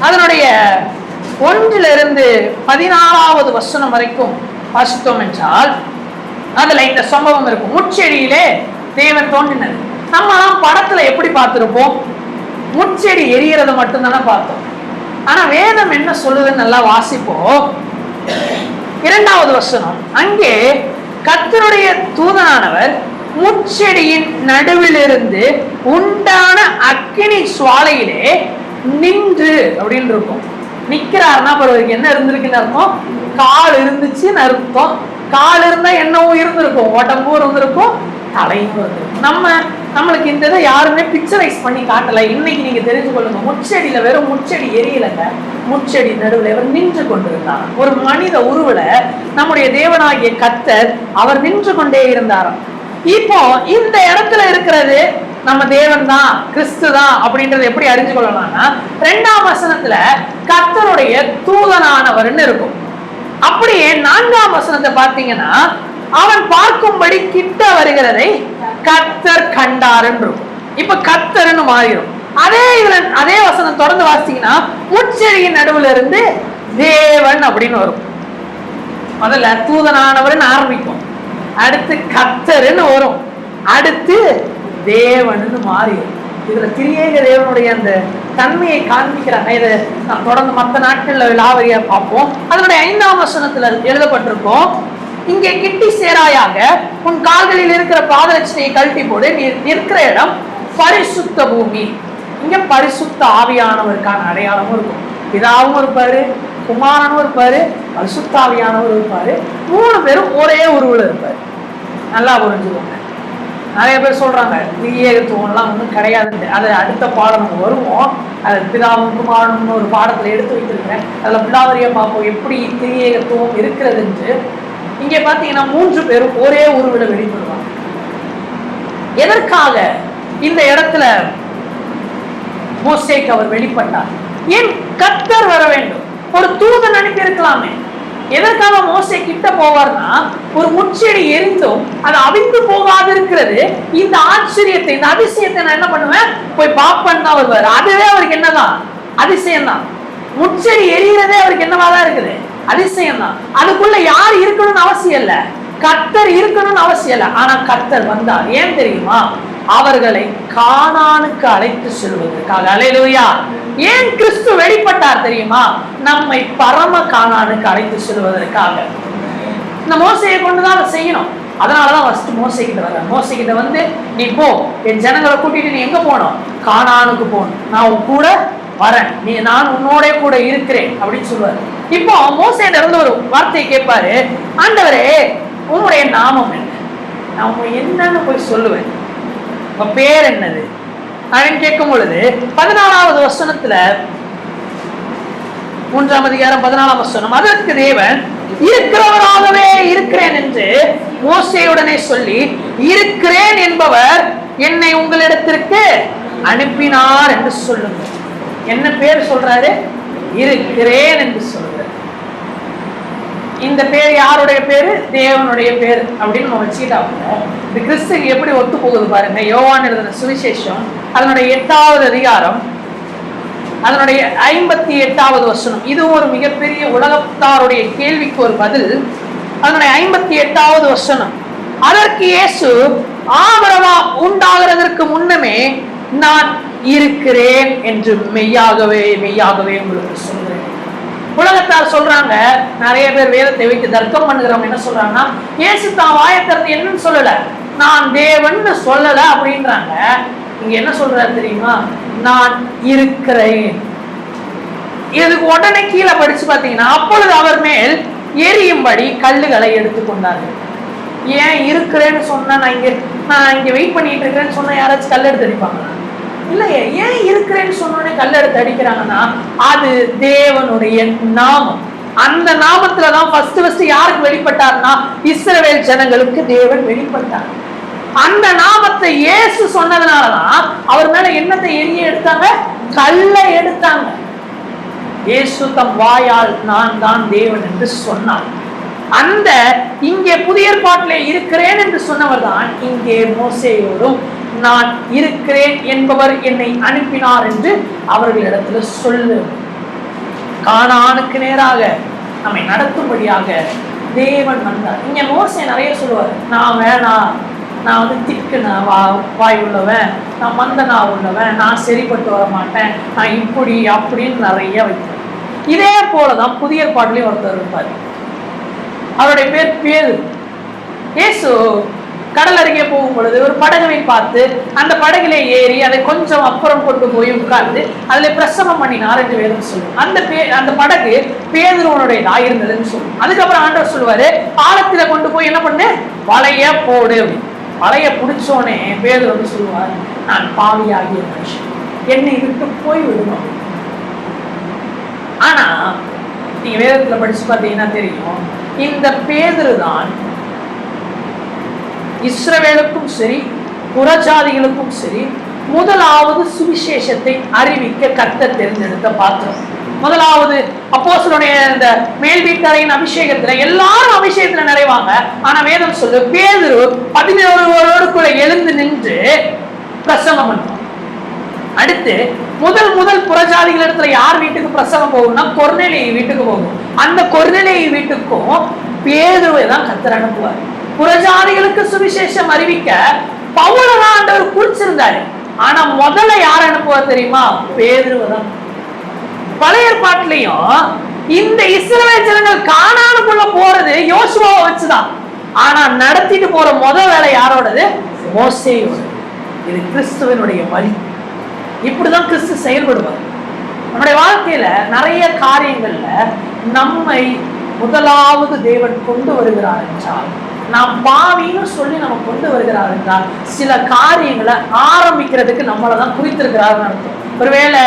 அதனுடைய 1 14 வசனம் வரைக்கும் வாசித்தோம் என்றால் அதுல இந்த சம்பவம் இருக்கும். முட்செடியிலே தேவன் தோன்றினது. நம்ம படத்துல எப்படி பார்த்திருப்போம்? முட்செடி எரியறதை மட்டும்தானே பார்த்தோம். ஆனா வேதம் என்ன சொல்லுதுன்னு நல்லா வாசிப்போம். 2வது வசனம், அங்கே கர்த்தருடைய தூதனானவர் முட்செடியின் நடுவிலிருந்து உண்டான அக்கினி சுவாலையிலே நின்று அப்படின்னு இருக்கும். நிக்கிறாருன்னா அவருக்கு என்ன இருந்திருக்குன்னு அர்த்தம்? கால் இருந்துச்சுன்னு அர்த்தம். கால் இருந்தா என்னவும் இருந்திருக்கும், உடம்பும் இருந்திருக்கும், தலையும் இருந்திருக்கும். நம்மளுக்கு இந்த இதை யாருமே பிக்சரைஸ் பண்ணி காட்டல. இன்னைக்கு நீங்க தெரிஞ்சு கொள்ளுங்க, முட்செடியில வெறும் முட்செடி எரியலங்க, முட்செடி நடுவில் அவர் நின்று கொண்டிருந்தார். ஒரு மனித உருவல நம்முடைய தேவனாகிய கர்த்தர் அவர் நின்று கொண்டே இருந்தாராம். இப்போ இந்த இடத்துல இருக்கிறது நம்ம தேவன் தான், கிறிஸ்து தான் அப்படின்றது எப்படி அறிஞ்சு கொள்ளலாம்னா 2ஆம் வசனத்துல கர்த்தருடைய தூதனானவர்னு இருக்கும். அப்படியே 4ஆம் வசனத்தை பார்த்தீங்கன்னா அவன் பார்க்கும்படி கிட்ட வருகிறதை கர்த்தர் கண்டாருன்னு இருக்கும். இப்ப கர்த்தர்னு மாறிடும். அதே வசனம் தொடர்ந்து வாசித்தீங்கன்னா முட்செடியின் நடுவுல இருந்து தேவன் அப்படின்னு வரும். முதல்ல தூதனானவர்னு ஆரம்பிக்கும், அடுத்து கர்த்தர்னு வரும், அடுத்து தேவன்னு மாறிடும். இதுல திரியேக தேவனுடைய அந்த தன்மையை காண்பிக்கிறாங்க. இதை நாம் தொடர்ந்து மற்ற நாட்கள்ல விலாவரியா பார்ப்போம். அதனுடைய 5ஆம் வசனத்துல எழுதப்பட்டிருக்கும், இங்கே கிட்டி சேராயாக உன் கால்களில் இருக்கிற பாதரட்சணையை கழட்டி போடு, நீ நிற்கிற இடம் பரிசுத்த பூமி. இங்க பரிசுத்த ஆவியானவருக்கான அடையாளமும் இருக்கும். பிதாவும் இருப்பாரு, குமாரனும் இருப்பாரு, பரிசுத்த ஆவியானவர் இருப்பாரு. 3 பேரும் ஒரே உருவில் இருப்பாரு. நல்லா புரிஞ்சுக்கோங்க. நிறைய பேர் சொல்றாங்க திரியேகத்துவம் எல்லாம் ஒன்றும் கிடையாதுன்னு. அதை அடுத்த பாடம் நம்ம வருவோம். அது பிதாவும் குமாரனும் ஒரு பாடத்துல எடுத்து வைத்திருக்கிறேன். அதுல பிதாவரியா பார்ப்போம் எப்படி திரியேகத்துவம் இருக்கிறதுன்னு. இங்க பாத்தீங்கன்னா 3 பேரும் ஒரே உருவில வெளிப்படுவாங்க. எதற்காக இந்த இடத்துல மோசேக்கு அவர் வெளிப்பட்டார்? ஏன் கர்த்தர் வர வேண்டும்? ஒரு தூதன் அனுப்பி இருக்கலாமே. எதற்காக மோசே கிட்ட போவார்னா, ஒரு முட்செடி எரிந்தும் அது அவிந்து போகாது இருக்கிறது. இந்த ஆச்சரியத்தை, இந்த அதிசயத்தை நான் என்ன பண்ணுவேன், போய் பாப்பன் தான் வருவார். அதுவே அவருக்கு என்னதான் அதிசயம் தான். முட்செடி எரியறதே அவருக்கு என்னவாதான் இருக்குது, அதிசயம் தான். அதுக்குள்ள யார் இருக்கணும்னு அவசியம் இல்ல, கர்த்தர் இருக்கணும்னு அவசியம் இல்ல. ஆனா கர்த்தர் வந்தார். ஏன் தெரியுமா? அவர்களை கானானுக்கு அழைத்து செல்வதற்காக. அல்லேலூயா. ஏன் கிறிஸ்து வெளிப்பட்டார் தெரியுமா? நம்மை பரம கானானுக்கு அழைத்து செல்வதற்காக. இந்த மோசையை கொண்டுதான் அதை செய்யணும். அதனாலதான் ஃபர்ஸ்ட் மோசே கிட்ட வர. மோசே கிட்ட வந்து, நீ போ, என் ஜனங்களை கூட்டிட்டு நீ எங்க போகணும்? கானானுக்கு போகணும். நான் உன் கூட வரேன், நான் உன்னோட கூட இருக்கிறேன் அப்படின்னு சொல்லுவாரு. இப்போ மோசே இருந்து ஒரு வார்த்தையை கேட்பாரு, ஆண்டவரே உன்னுடைய நாமம் என்ன? நான் உங்க என்னன்னு போய் சொல்லுவேன், உங்க பேர் என்னது அப்படின்னு கேட்கும் பொழுது 14வது வசனத்துல 3ஆம் அதிகாரம் 14ஆம் வசனம், அதற்கு தேவன் இருக்கிறவராகவே இருக்கிறேன் என்று மோசேயுடனே சொல்லி, இருக்கிறேன் என்பவர் என்னை உங்களிடத்திற்கு அனுப்பினார் என்று சொல்லுங்க. என்ன பேர் சொல்றாரு? இருக்கிறேன் என்று சொல்றாரு. இந்த பேர் யாருடைய பேரு? தேவனுடைய பேர் அப்படின்னு நம்ம வச்சுக்கிட்டாங்க. இந்த கிறிஸ்து எப்படி ஒத்து போகுது பாருங்க. யோவான் எழுதின சுவிசேஷம் அதனுடைய 8வது அதிகாரம் அதனுடைய 58வது வசனம். இது ஒரு மிகப்பெரிய உலகத்தாருடைய கேள்விக்கு ஒரு பதில். அதனுடைய 58வது வசனம், அதற்கு இயேசு ஆபிரகாம் உண்டாகிறதற்கு முன்னமே நான் இருக்கிறேன் என்று மெய்யாகவே மெய்யாகவே உங்களுக்கு சொல்கிறேன். உலகத்தார் சொல்றாங்க, நிறைய பேர் வேதத்தை வைத்து தர்க்கம் பண்ணுகிறவங்க என்ன சொல்றாங்கன்னா, இயேசு தான் வாயை திறந்து என்னன்னு சொல்லல, நான் தேவன் சொல்லல அப்படின்றாங்க. இங்க என்ன சொல்றாரு தெரியுமா? நான் இருக்கிறேன். இதுக்கு உடனே கீழே படிச்சு பாத்தீங்கன்னா, அப்பொழுது அவர் மேல் எரியும்படி கல்லுகளை எடுத்துக்கொண்டார்கள். ஏன் இருக்கிறேன்னு சொன்னா, நான் இங்க வெயிட் பண்ணிட்டு இருக்கிறேன்னு சொன்னா யாராச்சும் கல் எடுத்து அடிப்பாங்களா? இல்லையே. ஏன் இருக்கிறேன்னு சொன்னோடனே கல் எடுத்து அடிக்கிறாங்கன்னா, அது தேவனுடைய நாமம். அந்த நாமத்துலதான் ஃபர்ஸ்ட் யாருக்கு வெளிப்பட்டார்னா, இஸ்ரவேல் ஜனங்களுக்கு தேவன் வெளிப்பட்டார். அந்த நாமத்தை இயேசு சொன்னதுனாலதான் அவர் மேல என்னத்தை எரிய எடுத்தாங்க? கல்லை எடுத்தாங்க. இயேசு தம் வாயால் நான் தான் தேவன் என்று சொன்னார். அந்த இங்கே புதிய ஏற்பாட்டிலே இருக்கிறேன் என்று சொன்னவர் தான் இங்கே மோசேயோடும் நான் இருக்கிறேன் என்பவர் என்னை அனுப்பினார் என்று அவர்களிடத்துல சொல்லு. கானானுக்கு நேராக நம்மை நடத்தும்படியாக தேவன் வந்தார். இங்க மோசே நிறைய சொல்லுவார், நான் வேணாம், நான் வந்து திக்குன வாய் உள்ளவன், நான் மந்தனா உள்ளவன், நான் சரிப்பட்டு வர மாட்டேன், நான் இப்படி அப்படின்னு நிறைய வைத்தேன். இதே போலதான் புதிய பாடலையும் ஒருத்தர் இருப்பார். அவருடைய பேர் பேரு. இயேசு கடல் அருகே போகும் பொழுது ஒரு படகுவை பார்த்து அந்த படகிலே ஏறி அதை கொஞ்சம் அப்புறம் கொண்டு போய் உட்கார்ந்து அதுல பிரசவம் பண்ணினார் என்று வேதம் சொல்லும். அந்த படகு பேதுருவனுடையதா இருந்ததுன்னு சொல்லும். அதுக்கப்புறம் ஆண்டவர் சொல்லுவாரு, ஆழத்துல கொண்டு போய் என்ன பண்ணு, வலைய போடு. வலைய பிடிச்சோனே பேதுரு வந்து சொல்லுவார், நான் பாவியாகிய மனுஷன், என்னை விட்டு போய் விடுவோம். ஆனா நீங்க வேதத்துல படிச்சு பார்த்தீங்கன்னா தெரியும், இந்த பேதுரு தான் இஸ்ரவேலுக்கும் சரி புறஜாதிகளுக்கும் சரி முதலாவது சுவிசேஷத்தை அறிவிக்க கர்த்தர் தேர்ந்தெடுத்த பாத்திரம். முதலாவது அப்போஸ்தலனுடைய இந்த மேல் வீட்டறையின் அபிஷேகத்துல எல்லாரும் அபிஷேகத்துல நிறைவாங்க. ஆனா வேதம் சொல்லு, பேதுரு 11 எழுந்து நின்று பிரசங்கம் பண்ணுவாங்க. அடுத்து முதல் புறஜாதிகள் இடத்துல யார் வீட்டுக்கு பிரசவம் போகும்னா கொர்நேலியு வீட்டுக்கு போகும். அந்த கொர்நேலியு வீட்டுக்கும் பேதுருவை தான் கர்த்தர் அனுப்புவார். புறஜாதிகளுக்கு சுவிசேஷம் அறிவிக்க பவுலை தான் ஆண்டவர் குறிச்சிருந்தாரு. ஆனா முதல்ல யார் அனுப்புவார் தெரியுமா? பேதுருவை தான். பழைய ஏற்பாட்டிலையும் இந்த இஸ்ரவேல் ஜனங்கள் கானானுக்குள்ள போறது யோசுவாவை வச்சுதான். ஆனா நடத்திட்டு போற முதல் வேலை யாரோடது? மோசேயோட. இது கிறிஸ்துவனுடைய வழி. இப்படிதான் கிறிஸ்து செயல்படுவார். நம்முடைய வாழ்க்கையில நிறைய காரியங்கள்ல நம்மை முதலாவது தேவன் கொண்டு வருகிறார் என்றால், நாம் பாவின்னு சொல்லி நம்ம கொண்டு வருகிறார் என்றால், சில காரியங்களை ஆரம்பிக்கிறதுக்கு நம்மளதான் குறித்திருக்கிறார் அர்த்தம். ஒருவேளை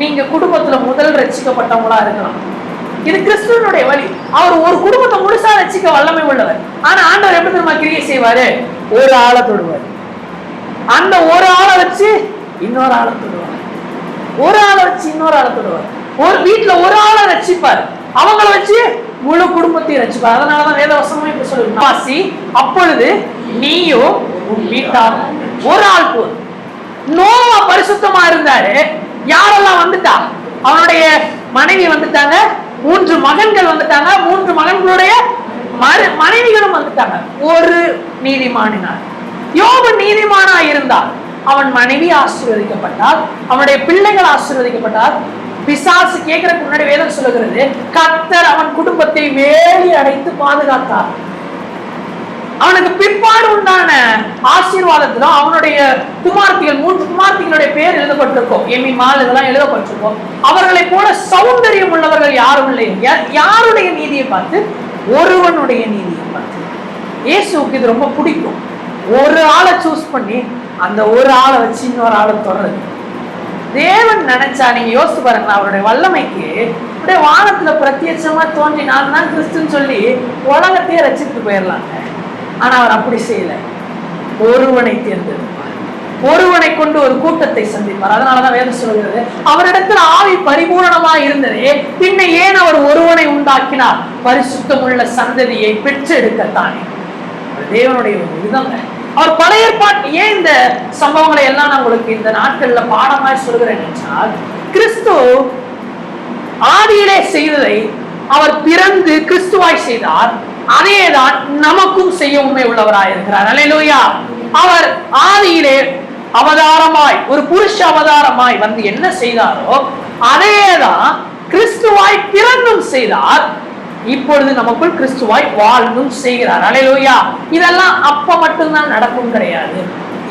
நீங்க குடும்பத்துல முதல் ரட்சிக்கப்பட்டவங்களா இருக்கலாம். இது கிறிஸ்துவனுடைய வழி. அவர் ஒரு குடும்பத்தை முழுசா ரட்சிக்க வல்லமை உள்ளவர். ஆனா ஆண்டவர் எப்படி தெரியுமா கிரியை செய்வாரு? ஒரு ஆளை தொடுவார். அந்த ஒரு ஆளை வச்சு இன்னொரு ஆளை தொடுவார். ஒரு ஆளை வச்சு இன்னொரு ஆளை தொடுவார். ஒரு வீட்டுல ஒரு ஆளை ரட்சிப்பார், அவங்கள வச்சு முழு குடும்பத்தையும் ரட்சிப்பார். அதனாலதான் வேதவசனமே இப்ப சொல்லுவாசி, அப்பொழுது நீயும் உன் வீட்டார் ஒரு ஆள் போதும். நோவா பரிசுத்தமா இருந்தாரு. யாரெல்லாம் வந்துட்டா? அவனுடைய மனைவி வந்துட்டாங்க, 3 மகன்கள் வந்துட்டாங்க, 3 மகன்களுடைய மனைவிகளும் வந்துட்டாங்க. ஒரு நீதிமானினார். யோபு நீதிமானா இருந்தால் அவன் மனைவி ஆசீர்வதிக்கப்பட்டால், அவனுடைய பிள்ளைகள் ஆசீர்வதிக்கப்பட்டால். பிசாசு கேட்கறதுக்கு முன்னாடி வேதம் சொல்லுகிறது, கர்த்தர் அவன் குடும்பத்தை வேலி அடைத்து பாதுகாத்தார். அவனுக்கு பிற்பாடு உண்டான ஆசீர்வாதத்திலும் அவனுடைய குமார்த்திகள் 3 குமார்த்திகளுடைய பேர் எழுதப்பட்டிருக்கும். எமிமால் இதெல்லாம் எழுதப்பட்டிருக்கும். அவர்களை போல சௌந்தரியம் உள்ளவர்கள் யாரும் இல்லை. யாருடைய நீதியை பார்த்து? ஒருவனுடைய நீதியை பார்த்து. இயேசுக்கு இது ரொம்ப பிடிக்கும். ஒரு ஆளை சூஸ் பண்ணி அந்த ஒரு ஆளை வச்சு இன்னொரு ஆளை தொடருது. தேவன் நினைச்சா, நீங்க யோசிச்சு பாருங்களா, அவருடைய வல்லமைக்கு அப்படியே வானத்துல பிரத்யட்சமா தோன்றி நான் தான் கிறிஸ்துன்னு சொல்லி உலகத்தையே ரசித்து போயிடலாங்க. ஆனா அவர் அப்படி செய்யல. ஒருவனை தேர்ந்தெடுப்பார், ஒருவனை கொண்டு ஒரு கூட்டத்தை சந்திப்பார். அதனாலதான் வேதம் சொல்கிறது, அவரிடத்தில் ஆவி பரிபூரணமா இருந்ததே, பின்ன ஏன் அவர் ஒருவனை உண்டாக்கினார்? பரிசுத்தமுள்ள சந்ததியை பெற்றெடுக்கத்தானே. தேவனுடைய ஒரு விதங்க. அவர் பழைய ஏற்பாட்டு ஏன் இந்த சம்பவங்களை எல்லாம் நான் உங்களுக்கு இந்த நாட்கள்ல பாடமாய் சொல்கிறேன் என்றால், கிறிஸ்து ஆதியிலே செய்ததை அவர் பிறந்து கிறிஸ்துவாய் செய்தார். அதேதான் நமக்கும் செய்ய உண்மை உள்ளவராய் இருக்கிறார். அல்லேலூயா. அவர் ஆதியிலே அவதாரமாய் ஒரு புருஷ அவதாரமாய் வந்து என்ன செய்தாரோ அதேதான் கிறிஸ்துவாய் பிறந்தும் செய்தார். இப்பொழுது நமக்குள் கிறிஸ்துவாய் வாழ்ந்தும் செய்கிறார். அல்லேலூயா. இதெல்லாம் அப்ப மட்டும்தான் நடக்கும் கிடையாது,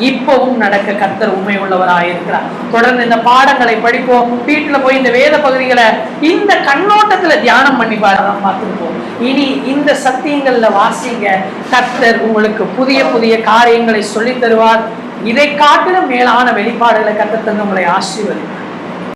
இப்பவும் நடக்க கர்த்தர் உண்மை உள்ளவராய் இருக்கிறார். தொடர்ந்து இந்த பாடங்களை படிப்போம். வீட்டுல போய் இந்த வேத பகுதிகளை இந்த கண்ணோட்டத்துல தியானம் பண்ணி பார்த்துருப்போம். இனி இந்த சத்தியங்கள்ல வாசிங்க. கர்த்தர் உங்களுக்கு புதிய புதிய காரியங்களை சொல்லி தருவார். இதை காட்டிலும் மேலான வெளிப்பாடுகளை கர்த்தர் தந்து உங்களை ஆசீர்வதிப்பார்.